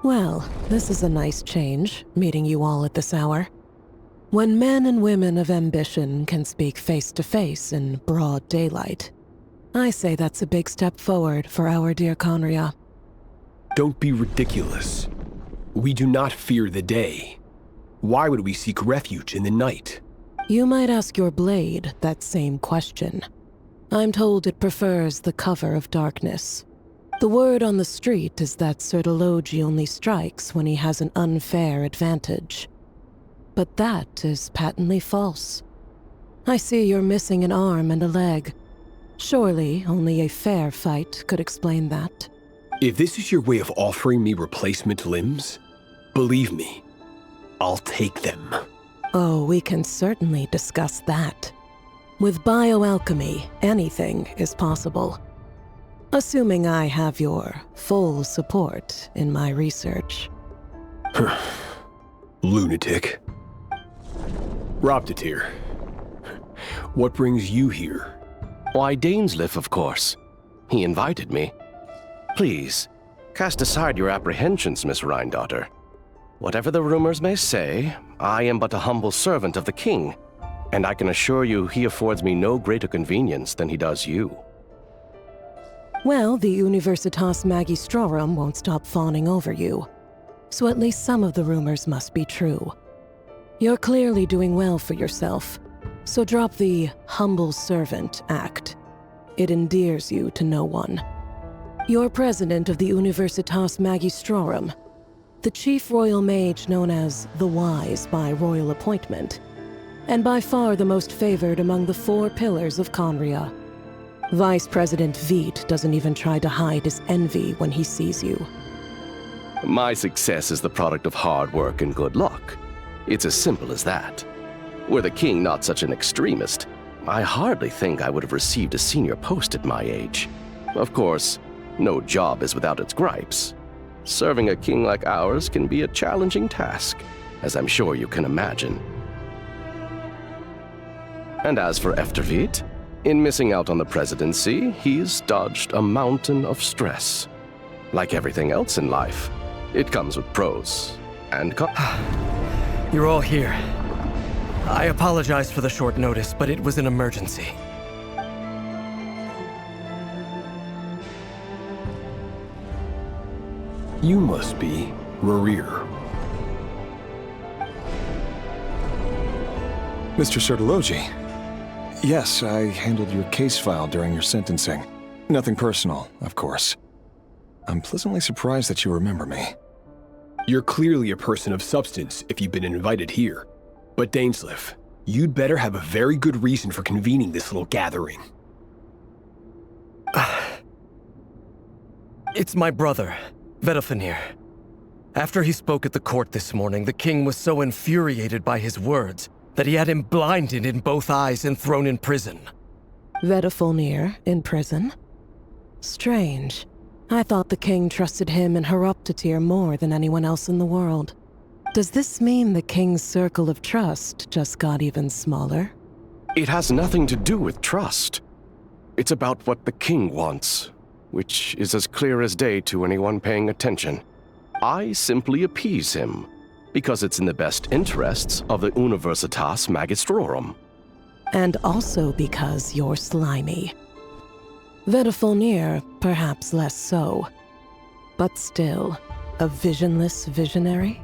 Well, this is a nice change, meeting you all at this hour. When men and women of ambition can speak face to face in broad daylight, I say that's a big step forward for our dear Conria. Don't be ridiculous. We do not fear the day. Why would we seek refuge in the night? You might ask your blade that same question. I'm told it prefers the cover of darkness. The word on the street is that Sir Delogi only strikes when he has an unfair advantage. But that is patently false. I see you're missing an arm and a leg. Surely only a fair fight could explain that. If this is your way of offering me replacement limbs, believe me, I'll take them. Oh, we can certainly discuss that. With bioalchemy, anything is possible. Assuming I have your full support in my research. Lunatic. Roptatir, what brings you here? Why, Dainsleif, of course. He invited me. Please, cast aside your apprehensions, Miss Rhine-daughter. Whatever the rumors may say, I am but a humble servant of the king, and I can assure you he affords me no greater convenience than he does you. Well, the Universitas Magistrorum won't stop fawning over you, so at least some of the rumors must be true. You're clearly doing well for yourself, so drop the humble servant act. It endears you to no one. You're president of the Universitas Magistrorum, the chief royal mage known as the Wise by royal appointment, and by far the most favored among the 4 pillars of Conria. Vice President Veit doesn't even try to hide his envy when he sees you. My success is the product of hard work and good luck. It's as simple as that. Were the king not such an extremist, I hardly think I would have received a senior post at my age. Of course, no job is without its gripes. Serving a king like ours can be a challenging task, as I'm sure you can imagine. And as for Efterveit, in missing out on the presidency, he's dodged a mountain of stress. Like everything else in life, it comes with pros and cons. You're all here. I apologize for the short notice, but it was an emergency. You must be Rerir. Mr. Sertologi. Yes, I handled your case file during your sentencing. Nothing personal, of course. I'm pleasantly surprised that you remember me. You're clearly a person of substance if you've been invited here. But Dainsleif, you'd better have a very good reason for convening this little gathering. It's my brother, Vedalfenir. After he spoke at the court this morning, the king was so infuriated by his words that he had him blinded in both eyes and thrown in prison. Vedalfenir in prison? Strange. I thought the king trusted him and Horoptatyr more than anyone else in the world. Does this mean the king's circle of trust just got even smaller? It has nothing to do with trust. It's about what the king wants, which is as clear as day to anyone paying attention. I simply appease him, because it's in the best interests of the Universitas Magistrorum. And also because you're slimy. Vedalfenir, perhaps less so. But still, a visionless visionary?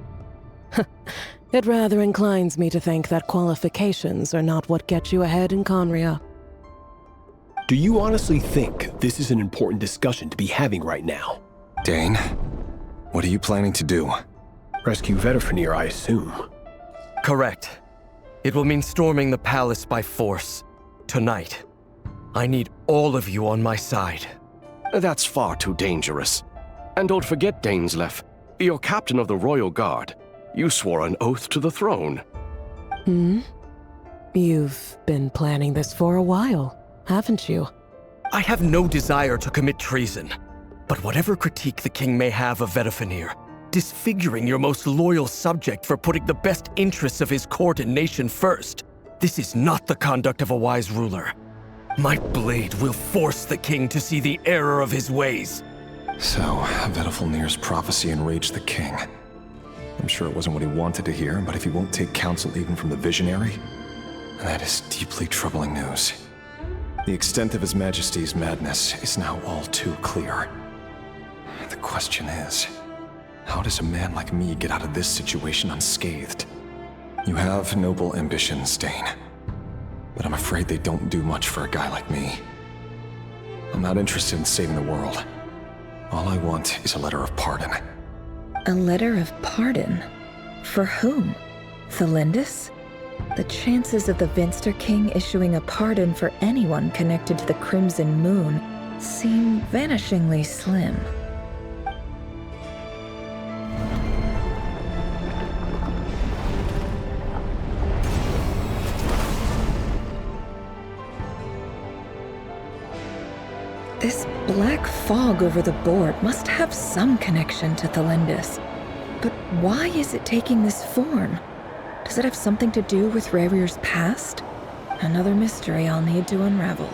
It rather inclines me to think that qualifications are not what get you ahead in Conria. Do you honestly think this is an important discussion to be having right now? Dane, what are you planning to do? Rescue Vedalfenir, I assume. Correct. It will mean storming the palace by force. Tonight. I need all of you on my side. That's far too dangerous. And don't forget, Dainsleif, you're captain of the Royal Guard. You swore an oath to the throne. You've been planning this for a while, haven't you? I have no desire to commit treason. But whatever critique the king may have of Vedalfenir, disfiguring your most loyal subject for putting the best interests of his court and nation first, this is not the conduct of a wise ruler. My blade will force the king to see the error of his ways. So, Vedalfenir's prophecy enraged the king. I'm sure it wasn't what he wanted to hear, but if he won't take counsel even from the visionary, that is deeply troubling news. The extent of His Majesty's madness is now all too clear. The question is, how does a man like me get out of this situation unscathed? You have noble ambitions, Dane, but I'm afraid they don't do much for a guy like me. I'm not interested in saving the world. All I want is a letter of pardon. A letter of pardon? For whom? Thelindis? The chances of the Vinster King issuing a pardon for anyone connected to the Crimson Moon seem vanishingly slim. This black fog over the board must have some connection to Thelindis. But why is it taking this form? Does it have something to do with Rerir's past? Another mystery I'll need to unravel.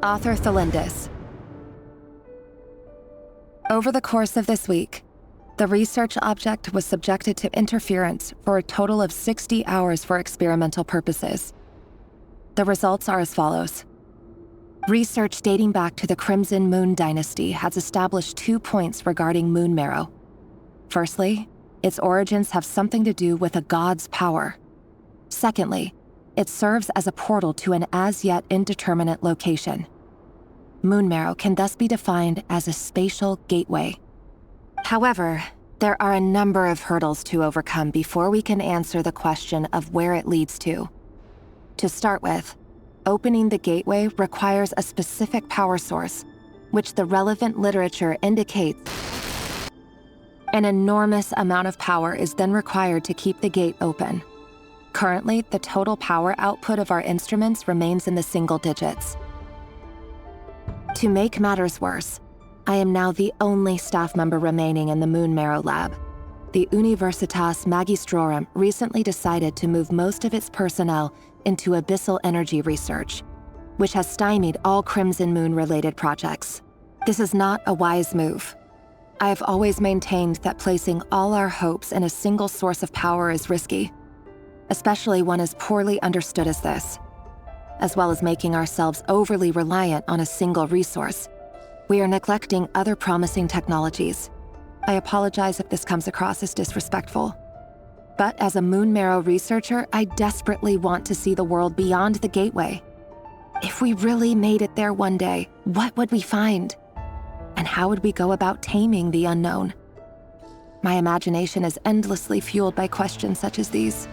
Author Thelindis. Over the course of this week, the research object was subjected to interference for a total of 60 hours for experimental purposes. The results are as follows. Research dating back to the Crimson Moon Dynasty has established 2 points regarding moon marrow. Firstly, its origins have something to do with a god's power. Secondly, it serves as a portal to an as-yet indeterminate location. Moon marrow can thus be defined as a spatial gateway. However, there are a number of hurdles to overcome before we can answer the question of where it leads to. To start with, opening the gateway requires a specific power source, which the relevant literature indicates. An enormous amount of power is then required to keep the gate open. Currently, the total power output of our instruments remains in the single digits. To make matters worse, I am now the only staff member remaining in the Moon Marrow Lab. The Universitas Magistrorum recently decided to move most of its personnel into abyssal energy research, which has stymied all Crimson Moon-related projects. This is not a wise move. I have always maintained that placing all our hopes in a single source of power is risky, especially one as poorly understood as this. As well as making ourselves overly reliant on a single resource, we are neglecting other promising technologies. I apologize if this comes across as disrespectful. But as a Moon Marrow researcher, I desperately want to see the world beyond the gateway. If we really made it there one day, what would we find? And how would we go about taming the unknown? My imagination is endlessly fueled by questions such as these.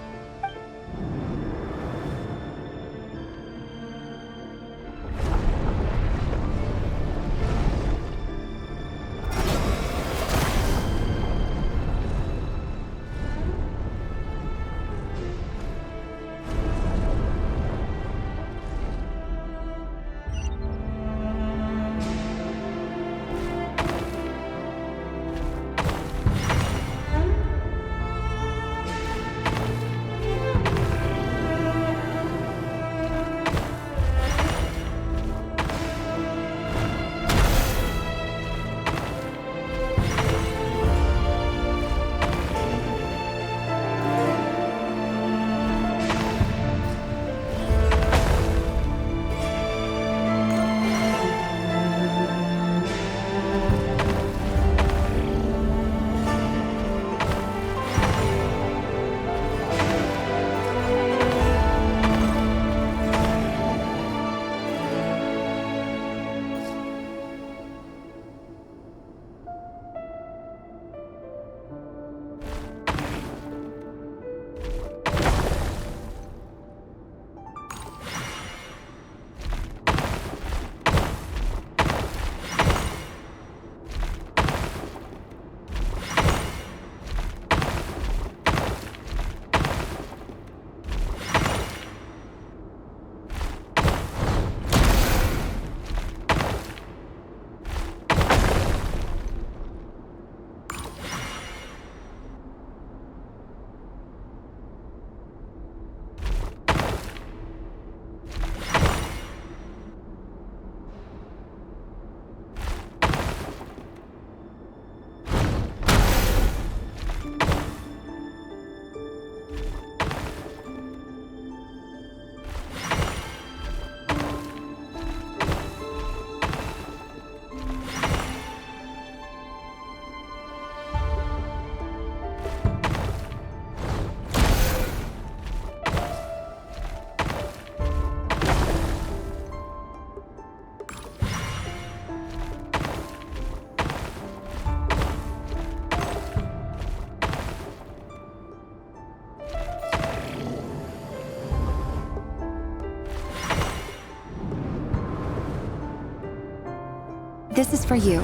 This is for you.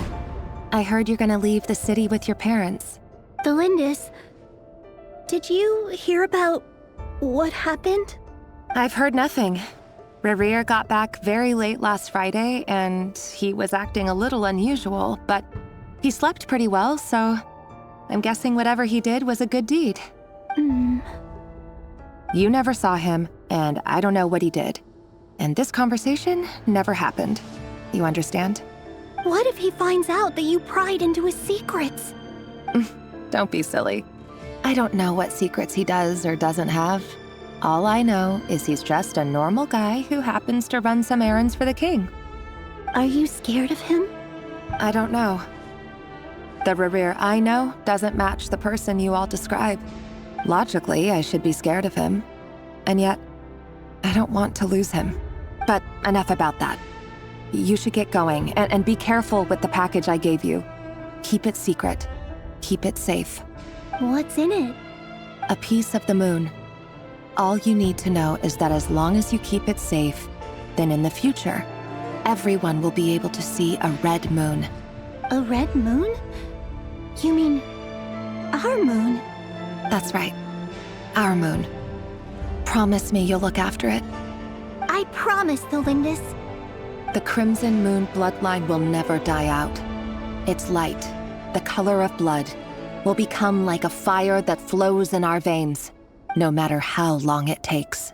I heard you're gonna leave the city with your parents. Thelindis, did you hear about what happened? I've heard nothing. Rerir got back very late last Friday, and he was acting a little unusual, but he slept pretty well, so I'm guessing whatever he did was a good deed. You never saw him, and I don't know what he did. And this conversation never happened. You understand? What if he finds out that you pried into his secrets? Don't be silly. I don't know what secrets he does or doesn't have. All I know is he's just a normal guy who happens to run some errands for the king. Are you scared of him? I don't know. The Rerir I know doesn't match the person you all describe. Logically, I should be scared of him. And yet, I don't want to lose him. But enough about that. You should get going, and be careful with the package I gave you. Keep it secret. Keep it safe. What's in it? A piece of the moon. All you need to know is that as long as you keep it safe, then in the future, everyone will be able to see a red moon. A red moon? You mean our moon? That's right. Our moon. Promise me you'll look after it. I promise, Thelindis. The Crimson Moon bloodline will never die out. Its light, the color of blood, will become like a fire that flows in our veins, no matter how long it takes.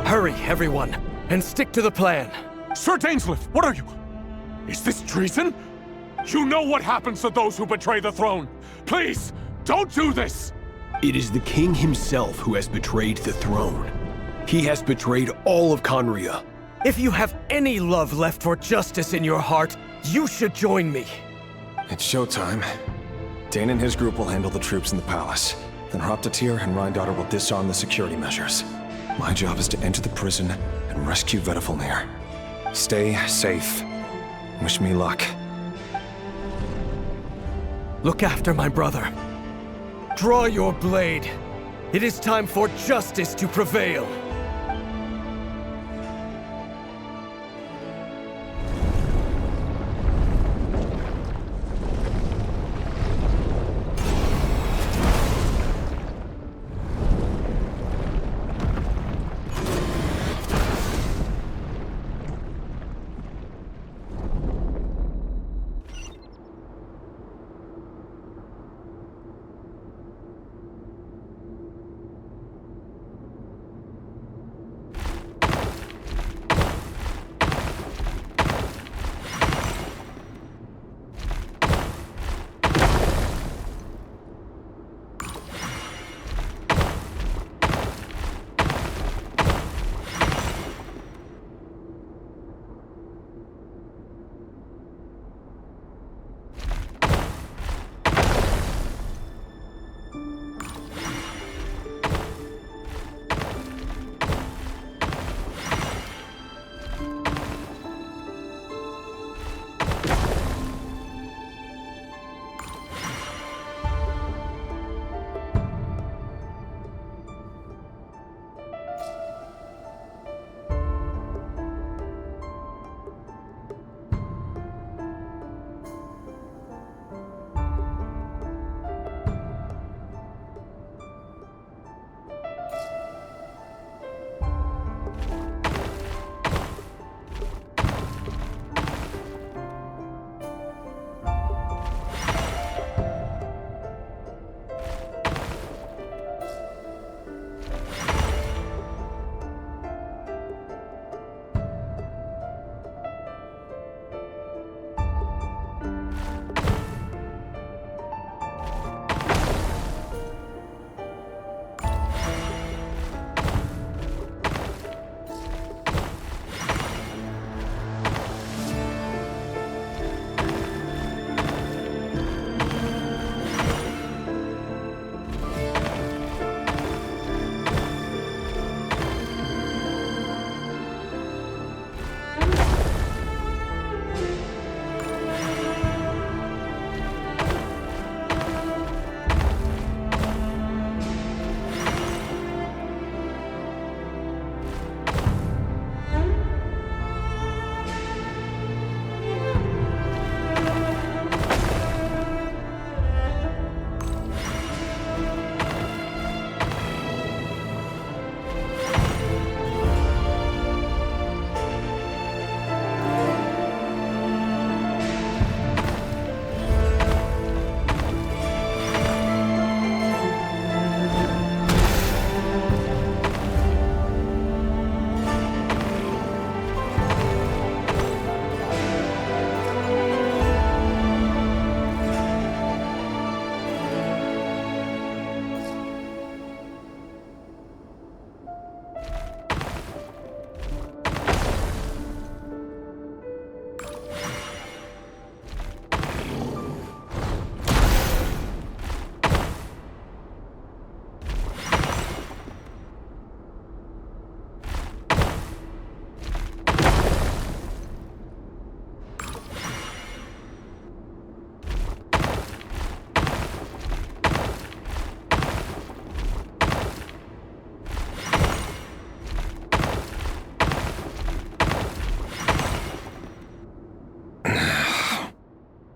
Hurry, everyone, and stick to the plan. Sir Dainsleif, what are you? Is this treason? You know what happens to those who betray the throne. Please, don't do this! It is the king himself who has betrayed the throne. He has betrayed all of Conria. If you have any love left for justice in your heart, you should join me. It's showtime. Dane and his group will handle the troops in the palace. Then Hraptatir and Rhindaughter will disarm the security measures. My job is to enter the prison and rescue Vedifalnir. Stay safe. Wish me luck. Look after my brother. Draw your blade. It is time for justice to prevail.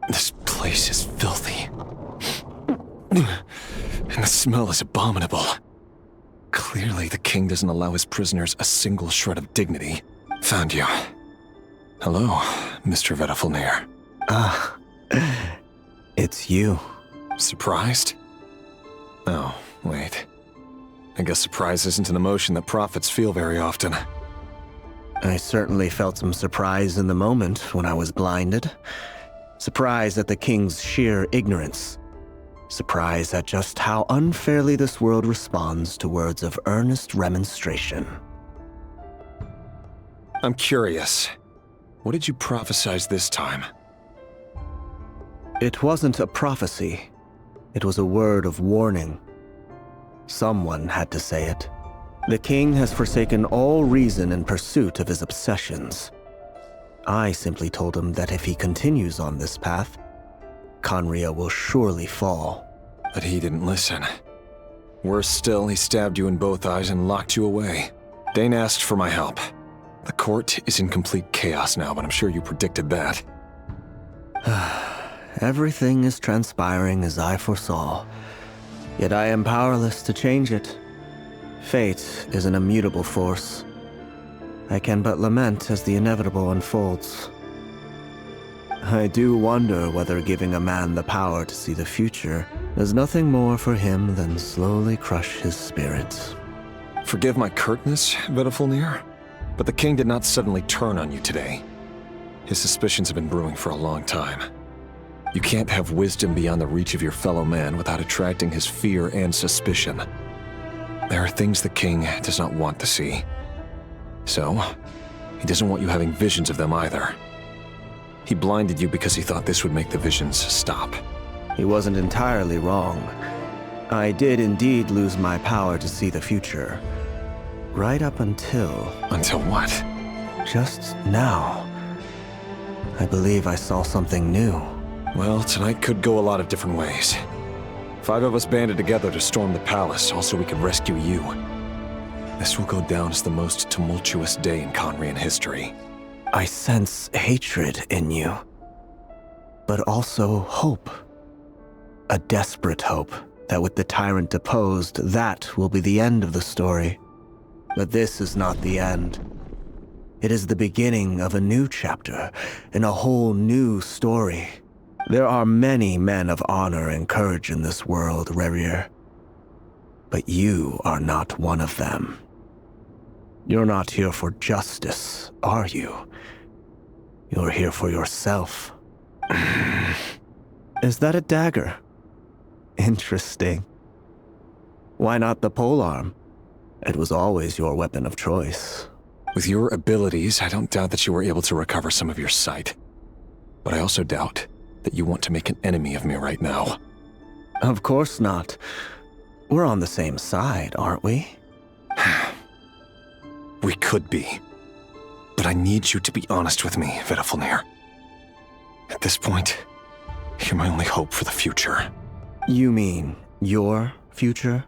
This place is filthy. And the smell is abominable. Clearly, the king doesn't allow his prisoners a single shred of dignity. Found you. Hello, Mr. Vedafilnir. Ah, it's you. Surprised? Oh, wait. I guess surprise isn't an emotion that prophets feel very often. I certainly felt some surprise in the moment when I was blinded. Surprise at the king's sheer ignorance. Surprise at just how unfairly this world responds to words of earnest remonstration. I'm curious. What did you prophesize this time? It wasn't a prophecy. It was a word of warning. Someone had to say it. The king has forsaken all reason in pursuit of his obsessions. I simply told him that if he continues on this path, Khaenri'ah will surely fall. But he didn't listen. Worse still, he stabbed you in both eyes and locked you away. Dane asked for my help. The court is in complete chaos now, but I'm sure you predicted that. Everything is transpiring as I foresaw, yet I am powerless to change it. Fate is an immutable force. I can but lament as the inevitable unfolds. I do wonder whether giving a man the power to see the future does nothing more for him than slowly crush his spirit. Forgive my curtness, Vedafilnir, but the king did not suddenly turn on you today. His suspicions have been brewing for a long time. You can't have wisdom beyond the reach of your fellow man without attracting his fear and suspicion. There are things the king does not want to see. So, he doesn't want you having visions of them either. He blinded you because he thought this would make the visions stop. He wasn't entirely wrong. I did indeed lose my power to see the future. Right up until... Until what? Just now. I believe I saw something new. Well, tonight could go a lot of different ways. 5 of us banded together to storm the palace, also we could rescue you. This will go down as the most tumultuous day in Khaenri'ah history. I sense hatred in you, but also hope. A desperate hope that with the tyrant deposed, that will be the end of the story. But this is not the end. It is the beginning of a new chapter, in a whole new story. There are many men of honor and courage in this world, Rerir. But you are not one of them. You're not here for justice, are you? You're here for yourself. Is that a dagger? Interesting. Why not the polearm? It was always your weapon of choice. With your abilities, I don't doubt that you were able to recover some of your sight. But I also doubt that you want to make an enemy of me right now. Of course not. We're on the same side, aren't we? We could be. But I need you to be honest with me, Vedafilnir. At this point, you're my only hope for the future. You mean your future?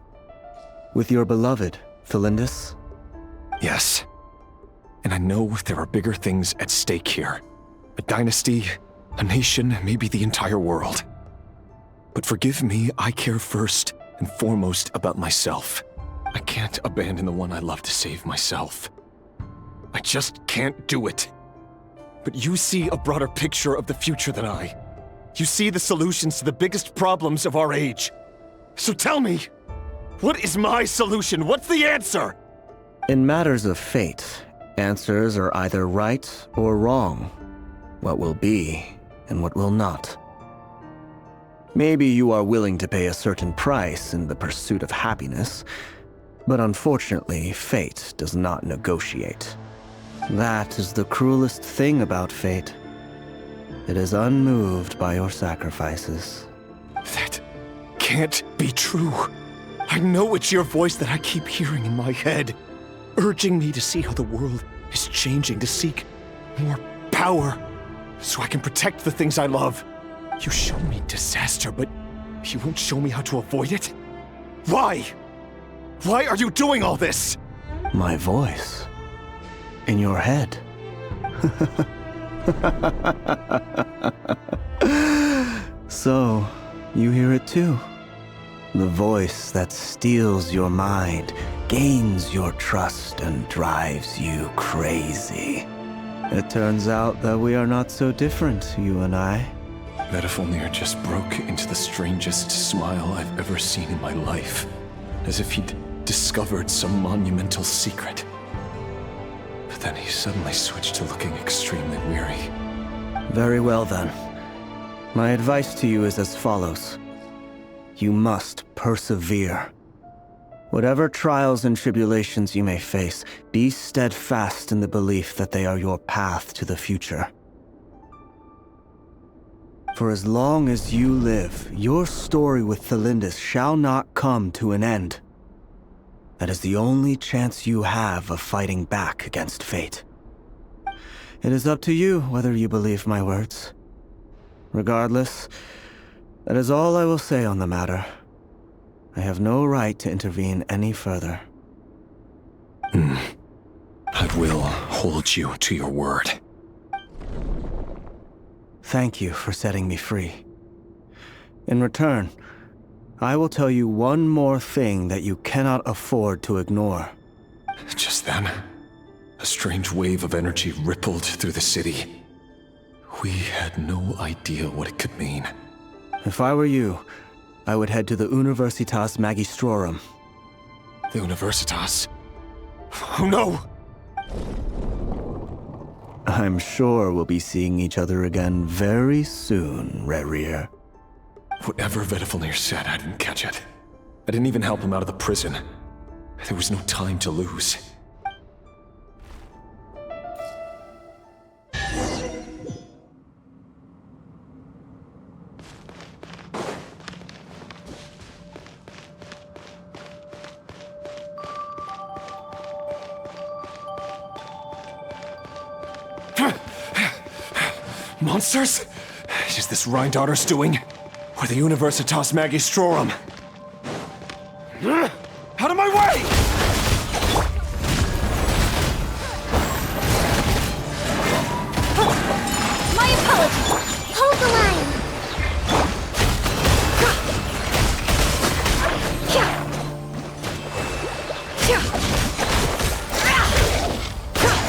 With your beloved, Felindis? Yes. And I know there are bigger things at stake here. A dynasty, a nation, maybe the entire world. But forgive me, I care first and foremost about myself. I can't abandon the one I love to save myself. I just can't do it. But you see a broader picture of the future than I. You see the solutions to the biggest problems of our age. So tell me, what is my solution? What's the answer? In matters of fate, answers are either right or wrong. What will be and what will not. Maybe you are willing to pay a certain price in the pursuit of happiness, but unfortunately, fate does not negotiate. That is the cruelest thing about fate. It is unmoved by your sacrifices. That can't be true. I know it's your voice that I keep hearing in my head, urging me to see how the world is changing, to seek more power, so I can protect the things I love. You show me disaster, but you won't show me how to avoid it? Why? Why are you doing all this? My voice. In your head. So, you hear it too. The voice that steals your mind, gains your trust, and drives you crazy. It turns out that we are not so different, you and I. Vedifilnir just broke into the strangest smile I've ever seen in my life, as if he'd discovered some monumental secret. But then he suddenly switched to looking extremely weary. Very well then. My advice to you is as follows. You must persevere. Whatever trials and tribulations you may face, be steadfast in the belief that they are your path to the future. For as long as you live, your story with Thelindis shall not come to an end. That is the only chance you have of fighting back against fate. It is up to you whether you believe my words. Regardless, that is all I will say on the matter. I have no right to intervene any further. I will hold you to your word. Thank you for setting me free. In return, I will tell you one more thing that you cannot afford to ignore. Just then, a strange wave of energy rippled through the city. We had no idea what it could mean. If I were you, I would head to the Universitas Magistrorum. The Universitas? Oh no! I'm sure we'll be seeing each other again very soon, Rerir. Whatever Vedifilnir said, I didn't catch it. I didn't even help him out of the prison. There was no time to lose. Monsters? Is this Rheindarter's doing? Or the Universitas Magistrorum? Out of my way! My apologies! Hold the line!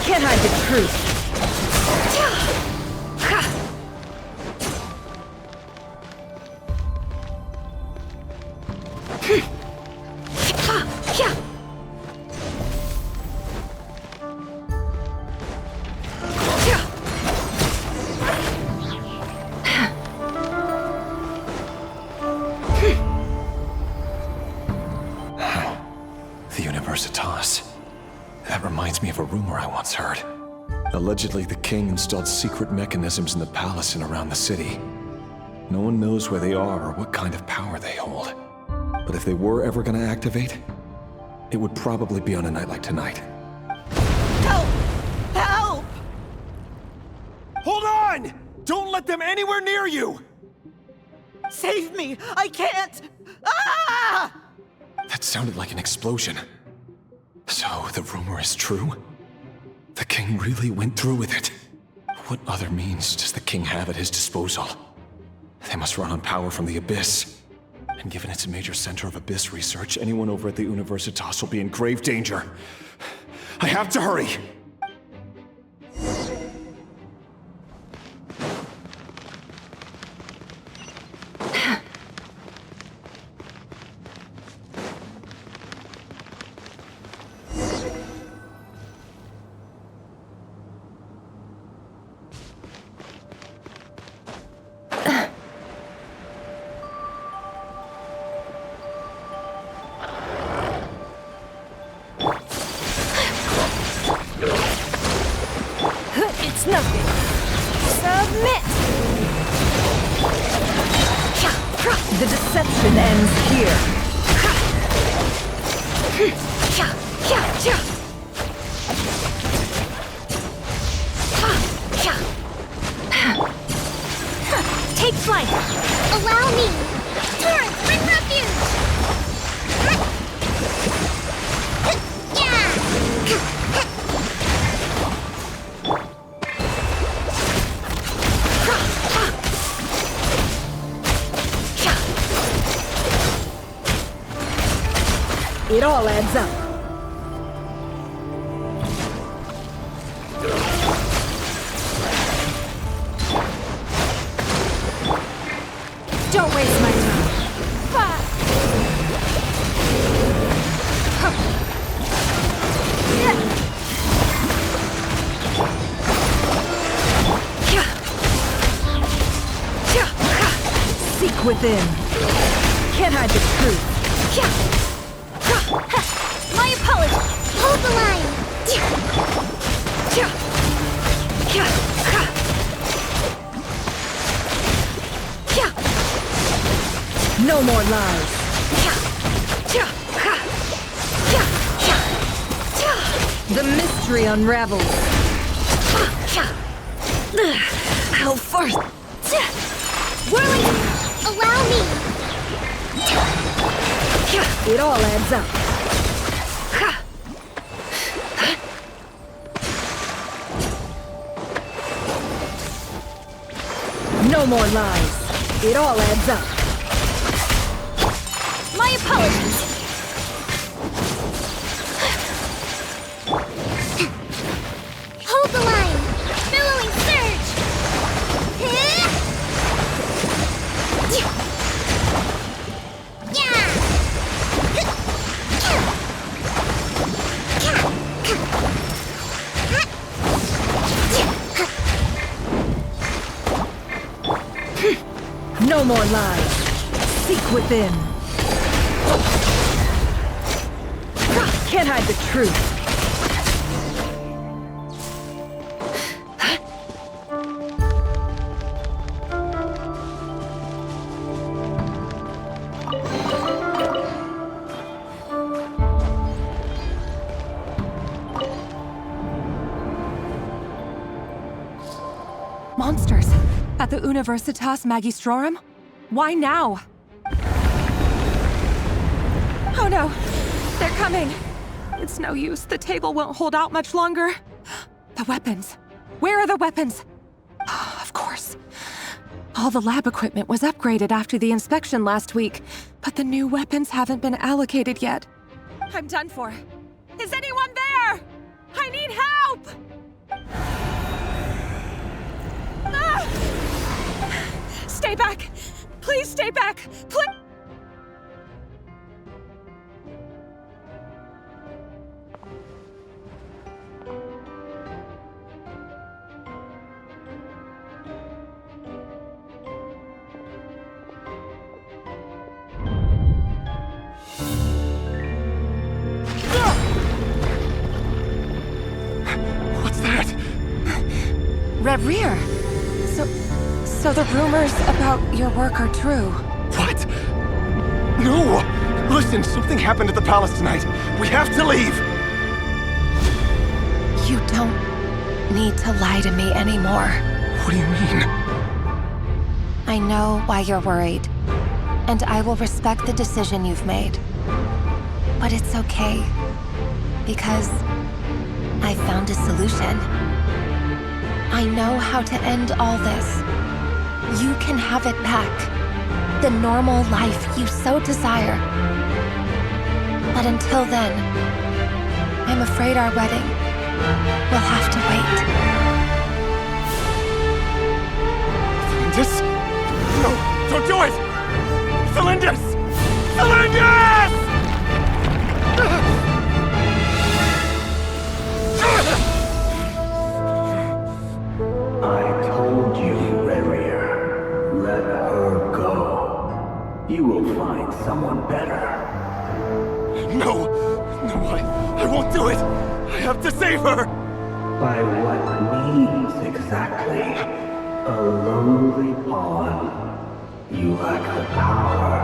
Can't hide the truth. The Universitas. That reminds me of a rumor I once heard. Allegedly, the king installed secret mechanisms in the palace and around the city. No one knows where they are or what kind of power they hold. But if they were ever going to activate, it would probably be on a night like tonight. Help! Help! Hold on! Don't let them anywhere near you! Save me! I can't! Ah! That sounded like an explosion. So, the rumor is true? The king really went through with it? What other means does the king have at his disposal? They must run on power from the Abyss. And given it's a major center of Abyss research, anyone over at the Universitas will be in grave danger. I have to hurry! It's nothing. Submit! The deception ends here. Take flight! Allow me! Torrent, bring refuge! It all adds up. Don't waste my time. Seek within. Can't hide the truth. My apologies. Hold the line. No more lies. The mystery unravels. How far? Whirling. Allow me. It all adds up. No more lies. It all adds up. My apologies. Hold the line. Billowing surge. No more lies. Seek within. Can't hide the truth. Monsters. At the Universitas Magistrorum? Why now? Oh no! They're coming! It's no use. The table won't hold out much longer. The weapons. Where are the weapons? Of course. All the lab equipment was upgraded after the inspection last week, but the new weapons haven't been allocated yet. I'm done for. Is anyone there? I need help! Ah! Stay back! Please stay back! Please! What's that? Rerir! So the rumors about your work are true. What? No! Listen, something happened at the palace tonight. We have to leave! You don't need to lie to me anymore. What do you mean? I know why you're worried, and I will respect the decision you've made. But it's okay, because I found a solution. I know how to end all this. You can have it back. The normal life you so desire. But until then, I'm afraid our wedding will have to wait. Celindus? No, don't do it! Celindus! Celindus! I told you, Rerir. Let her go. You will find someone better. No! No, I won't do it! I have to save her! By what means exactly? A lowly pawn. You lack the power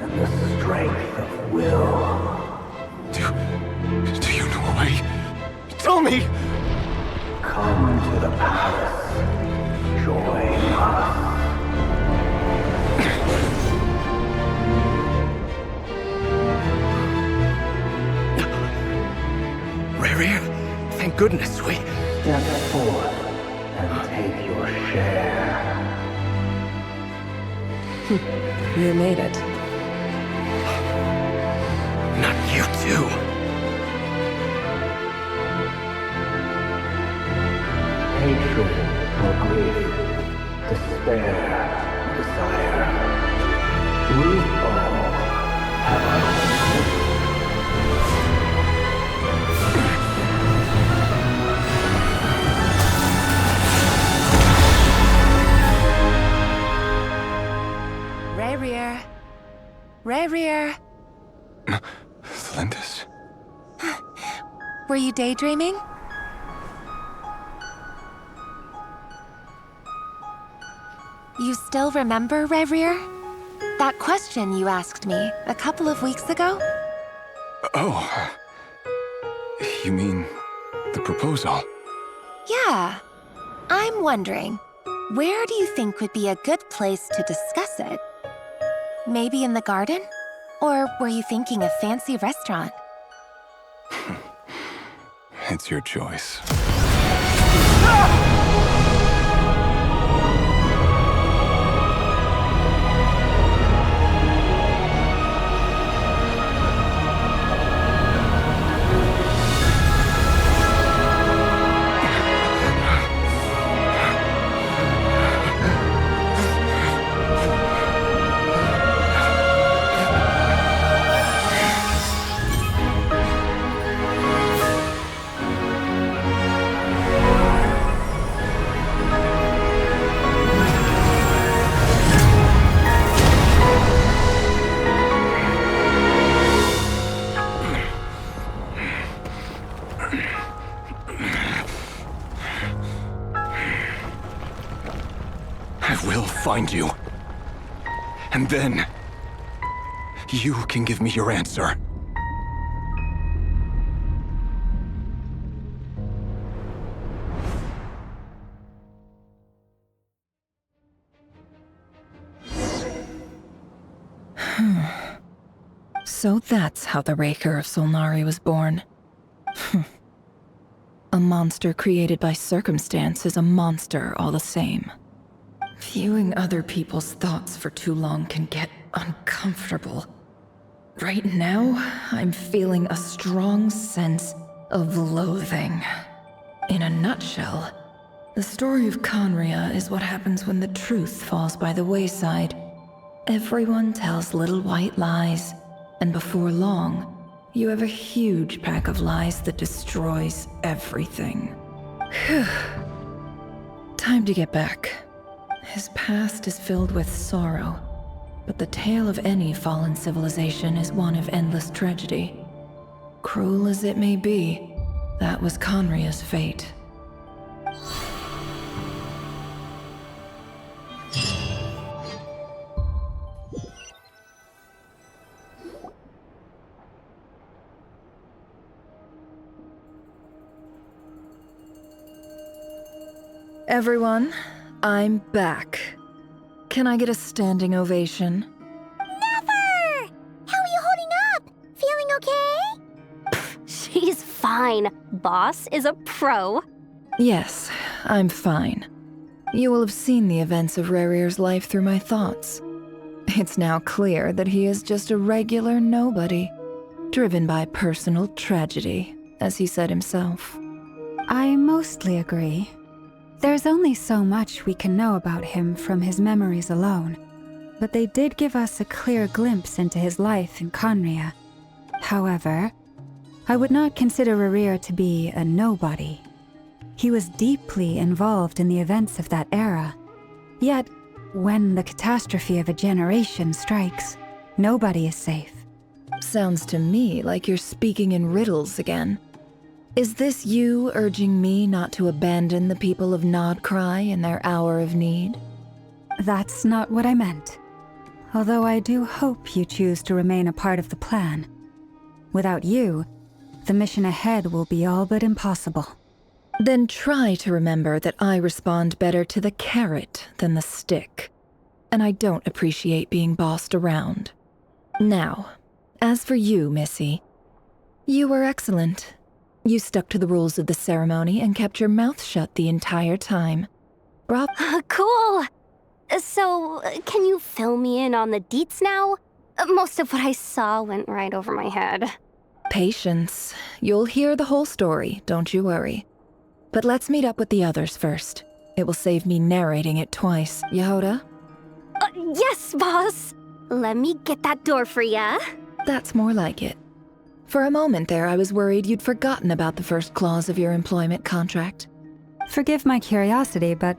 and the strength of will. Do you know a way? Tell me! Come to the palace. Join us. Rerir, thank goodness we... Step forth and take your share. You made it. Not you for grief, despair, desire. We all have our Rerir. Rerir. Thlindis? Were you daydreaming? You still remember, Rerir? That question you asked me a couple of weeks ago? Oh. You mean the proposal? Yeah. I'm wondering, where do you think would be a good place to discuss it? Maybe in the garden? Or were you thinking a fancy restaurant? It's your choice. I will find you. And then, you can give me your answer. So that's how the Raker of Solnari was born. A monster created by circumstance is a monster all the same. Viewing other people's thoughts for too long can get uncomfortable. Right now, I'm feeling a strong sense of loathing. In a nutshell, the story of Conria is what happens when the truth falls by the wayside. Everyone tells little white lies, and before long, you have a huge pack of lies that destroys everything. Time to get back. His past is filled with sorrow, but the tale of any fallen civilization is one of endless tragedy. Cruel as it may be, that was Conria's fate. Everyone, I'm back. Can I get a standing ovation? Never! How are you holding up? Feeling okay? She's fine. Boss is a pro. Yes, I'm fine. You will have seen the events of Rerir's life through my thoughts. It's now clear that he is just a regular nobody, driven by personal tragedy, as he said himself. I mostly agree. There's only so much we can know about him from his memories alone, but they did give us a clear glimpse into his life in Conria. However, I would not consider Rerir to be a nobody. He was deeply involved in the events of that era. Yet, when the catastrophe of a generation strikes, nobody is safe. Sounds to me like you're speaking in riddles again. Is this you urging me not to abandon the people of Nodcry in their hour of need? That's not what I meant. Although I do hope you choose to remain a part of the plan. Without you, the mission ahead will be all but impossible. Then try to remember that I respond better to the carrot than the stick. And I don't appreciate being bossed around. Now, as for you, Missy, you were excellent. You stuck to the rules of the ceremony and kept your mouth shut the entire time. Cool! So, can you fill me in on the deets now? Most of what I saw went right over my head. Patience. You'll hear the whole story, don't you worry. But let's meet up with the others first. It will save me narrating it twice. Yehoda? Yes, boss! Let me get that door for ya. That's more like it. For a moment there, I was worried you'd forgotten about the first clause of your employment contract. Forgive my curiosity, but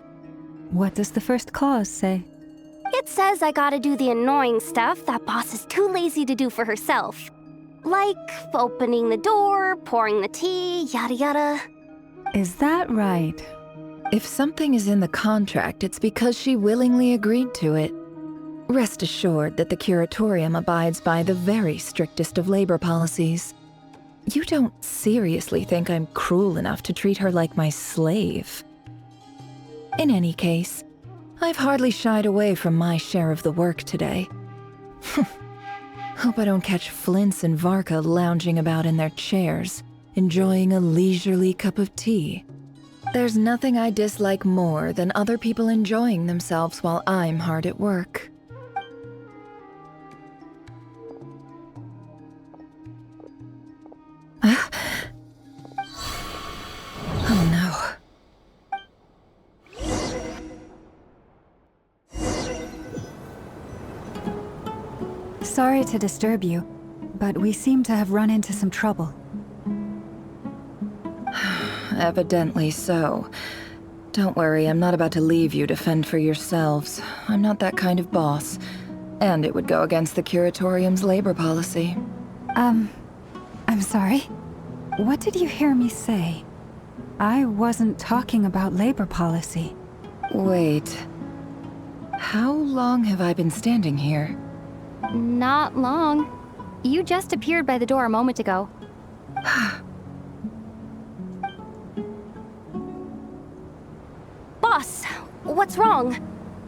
what does the first clause say? It says I gotta do the annoying stuff that boss is too lazy to do for herself. Like opening the door, pouring the tea, yada yada. Is that right? If something is in the contract, it's because she willingly agreed to it. Rest assured that the Curatorium abides by the very strictest of labor policies. You don't seriously think I'm cruel enough to treat her like my slave? In any case, I've hardly shied away from my share of the work today. Hope I don't catch Flintz and Varka lounging about in their chairs, enjoying a leisurely cup of tea. There's nothing I dislike more than other people enjoying themselves while I'm hard at work. Oh no. Sorry to disturb you, but we seem to have run into some trouble. Evidently so. Don't worry, I'm not about to leave you to fend for yourselves. I'm not that kind of boss. And it would go against the Curatorium's labor policy. I'm sorry. What did you hear me say? I wasn't talking about labor policy. Wait. How long have I been standing here? Not long. You just appeared by the door a moment ago. Boss, what's wrong?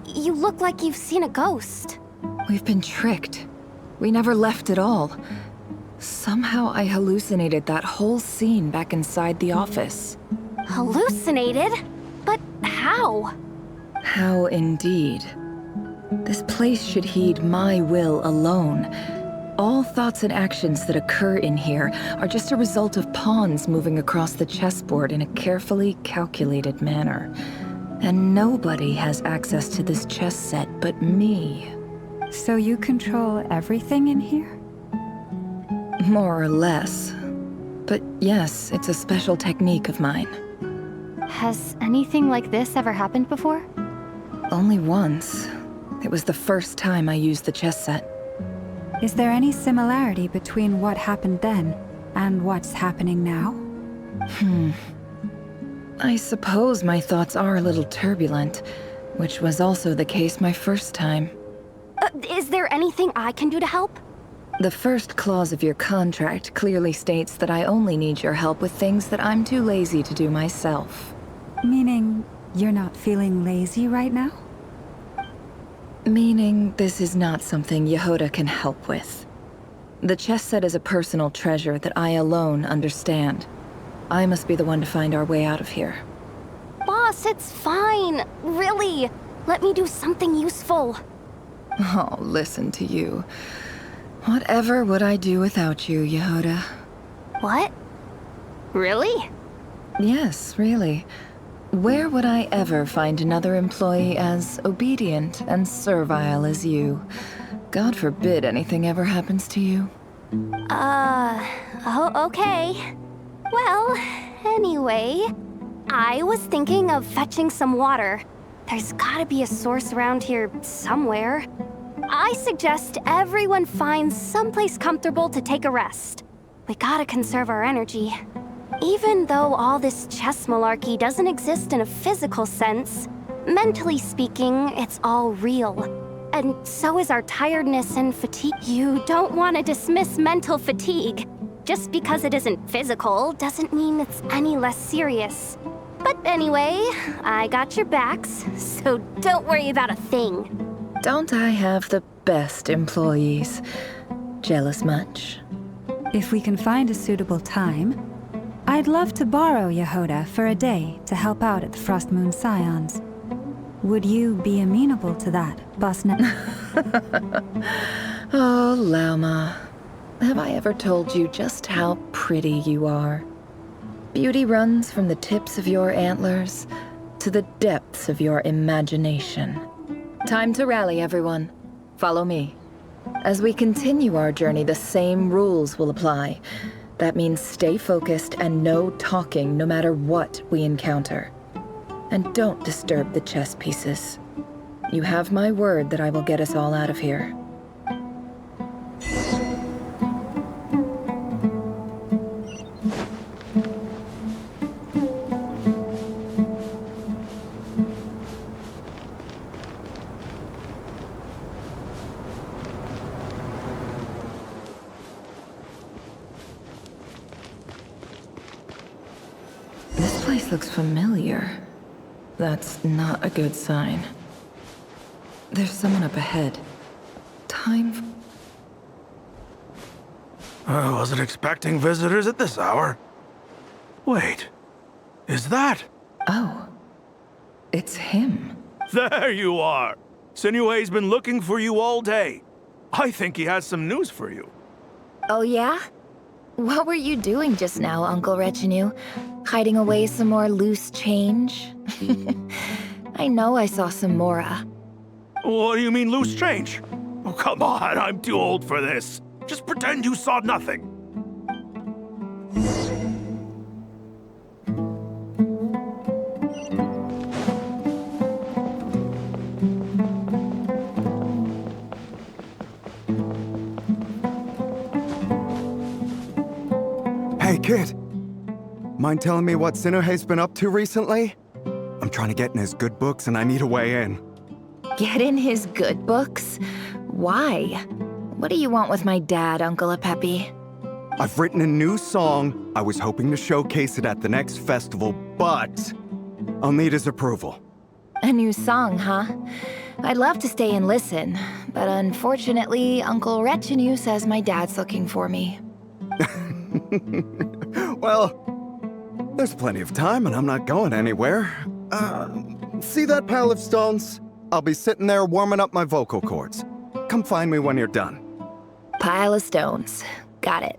You look like you've seen a ghost. We've been tricked. We never left at all. Somehow I hallucinated that whole scene back inside the office. Hallucinated? But how? How indeed. This place should heed my will alone. All thoughts and actions that occur in here are just a result of pawns moving across the chessboard in a carefully calculated manner. And nobody has access to this chess set but me. So you control everything in here? More or less. But yes, it's a special technique of mine. Has anything like this ever happened before? Only once. It was the first time I used the chess set. Is there any similarity between what happened then and what's happening now? I suppose my thoughts are a little turbulent, which was also the case my first time. Is there anything I can do to help? The first clause of your contract clearly states that I only need your help with things that I'm too lazy to do myself. Meaning, you're not feeling lazy right now? Meaning, this is not something Yehoda can help with. The chess set is a personal treasure that I alone understand. I must be the one to find our way out of here. Boss, it's fine. Really. Let me do something useful. Oh, listen to you. Whatever would I do without you, Yehoda? What? Really? Yes, really. Where would I ever find another employee as obedient and servile as you? God forbid anything ever happens to you. Oh, okay. Well, anyway, I was thinking of fetching some water. There's gotta be a source around here somewhere. I suggest everyone finds someplace comfortable to take a rest. We gotta conserve our energy. Even though all this chess malarkey doesn't exist in a physical sense, mentally speaking, it's all real. And so is our tiredness and fatigue. You don't want to dismiss mental fatigue. Just because it isn't physical doesn't mean it's any less serious. But anyway, I got your backs, so don't worry about a thing. Don't I have the best employees? Jealous much? If we can find a suitable time, I'd love to borrow Yehoda for a day to help out at the Frost Moon Scions. Would you be amenable to that, Bossnet? Oh, Lauma. Have I ever told you just how pretty you are? Beauty runs from the tips of your antlers to the depths of your imagination. Time to rally, everyone. Follow me. As we continue our journey, the same rules will apply. That means stay focused and no talking no matter what we encounter. And don't disturb the chess pieces. You have my word that I will get us all out of here. This place looks familiar. That's not a good sign. There's someone up ahead. Time. I wasn't expecting visitors at this hour. Wait, is that? Oh, it's him. There you are! Sinue's been looking for you all day. I think he has some news for you. Oh yeah? What were you doing just now, Uncle Retinue? Hiding away some more loose change? I know I saw some Mora. What do you mean loose change? Oh, come on, I'm too old for this. Just pretend you saw nothing. Hey, kid. Mind telling me what Sinuhe's been up to recently? I'm trying to get in his good books and I need a way in. Get in his good books? Why? What do you want with my dad, Uncle Apepi? I've written a new song. I was hoping to showcase it at the next festival, but I'll need his approval. A new song, huh? I'd love to stay and listen, but unfortunately, Uncle Retinue says my dad's looking for me. Well, there's plenty of time and I'm not going anywhere. See that pile of stones? I'll be sitting there warming up my vocal cords. Come find me when you're done. Pile of stones. Got it.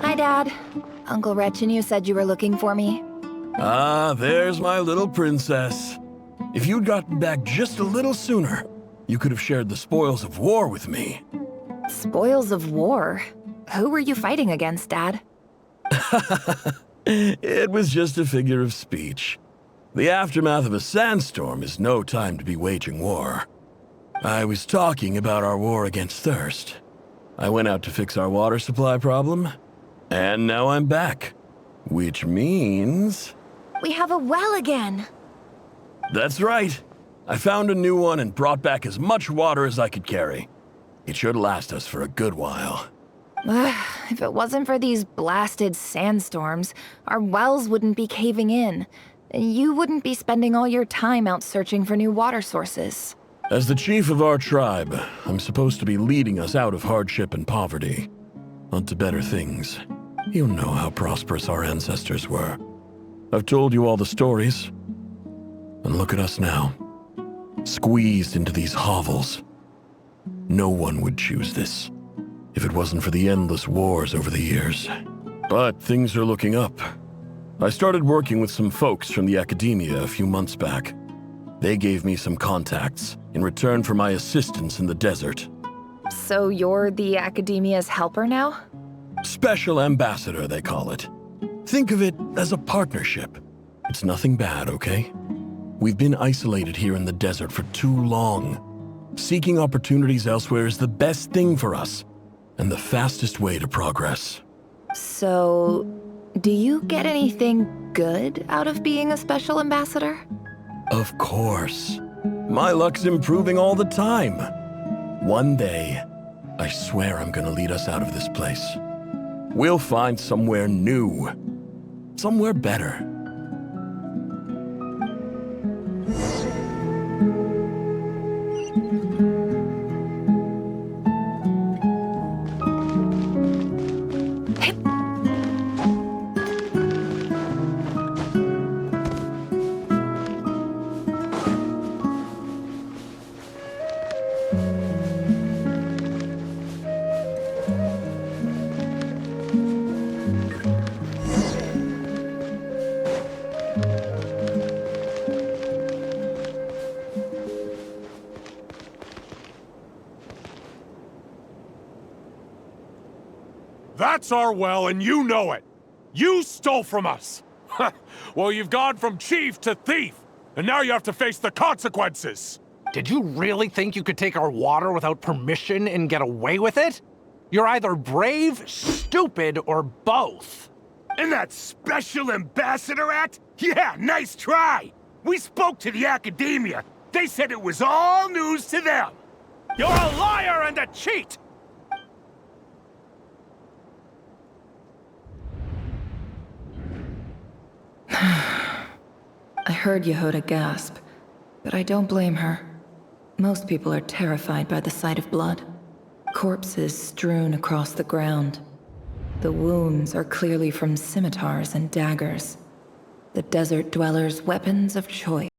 Hi, Dad. Uncle Retinue said you were looking for me. Ah, there's my little princess. If you'd gotten back just a little sooner, you could have shared the spoils of war with me. Spoils of war? Who were you fighting against, Dad? It was just a figure of speech. The aftermath of a sandstorm is no time to be waging war. I was talking about our war against thirst. I went out to fix our water supply problem, and now I'm back. Which means... We have a well again! That's right. I found a new one and brought back as much water as I could carry. It should last us for a good while. If it wasn't for these blasted sandstorms, our wells wouldn't be caving in. You wouldn't be spending all your time out searching for new water sources. As the chief of our tribe, I'm supposed to be leading us out of hardship and poverty, onto better things. You know how prosperous our ancestors were. I've told you all the stories. And look at us now, squeezed into these hovels. No one would choose this, if it wasn't for the endless wars over the years. But things are looking up. I started working with some folks from the academia a few months back. They gave me some contacts in return for my assistance in the desert. So you're the academia's helper now? Special ambassador, they call it. Think of it as a partnership. It's nothing bad, okay? We've been isolated here in the desert for too long. Seeking opportunities elsewhere is the best thing for us, and the fastest way to progress. So, do you get anything good out of being a special ambassador? Of course. My luck's improving all the time. One day, I swear I'm gonna lead us out of this place. We'll find somewhere new. Somewhere better. That's our well, and you know it. You stole from us. Well, you've gone from chief to thief, and now you have to face the consequences. Did you really think you could take our water without permission and get away with it? You're either brave, stupid, or both. And that Special Ambassador Act? Yeah, nice try! We spoke to the academia. They said it was all news to them. You're a liar and a cheat! I heard Yehuda gasp, but I don't blame her. Most people are terrified by the sight of blood. Corpses strewn across the ground. The wounds are clearly from scimitars and daggers. The desert dwellers' weapons of choice.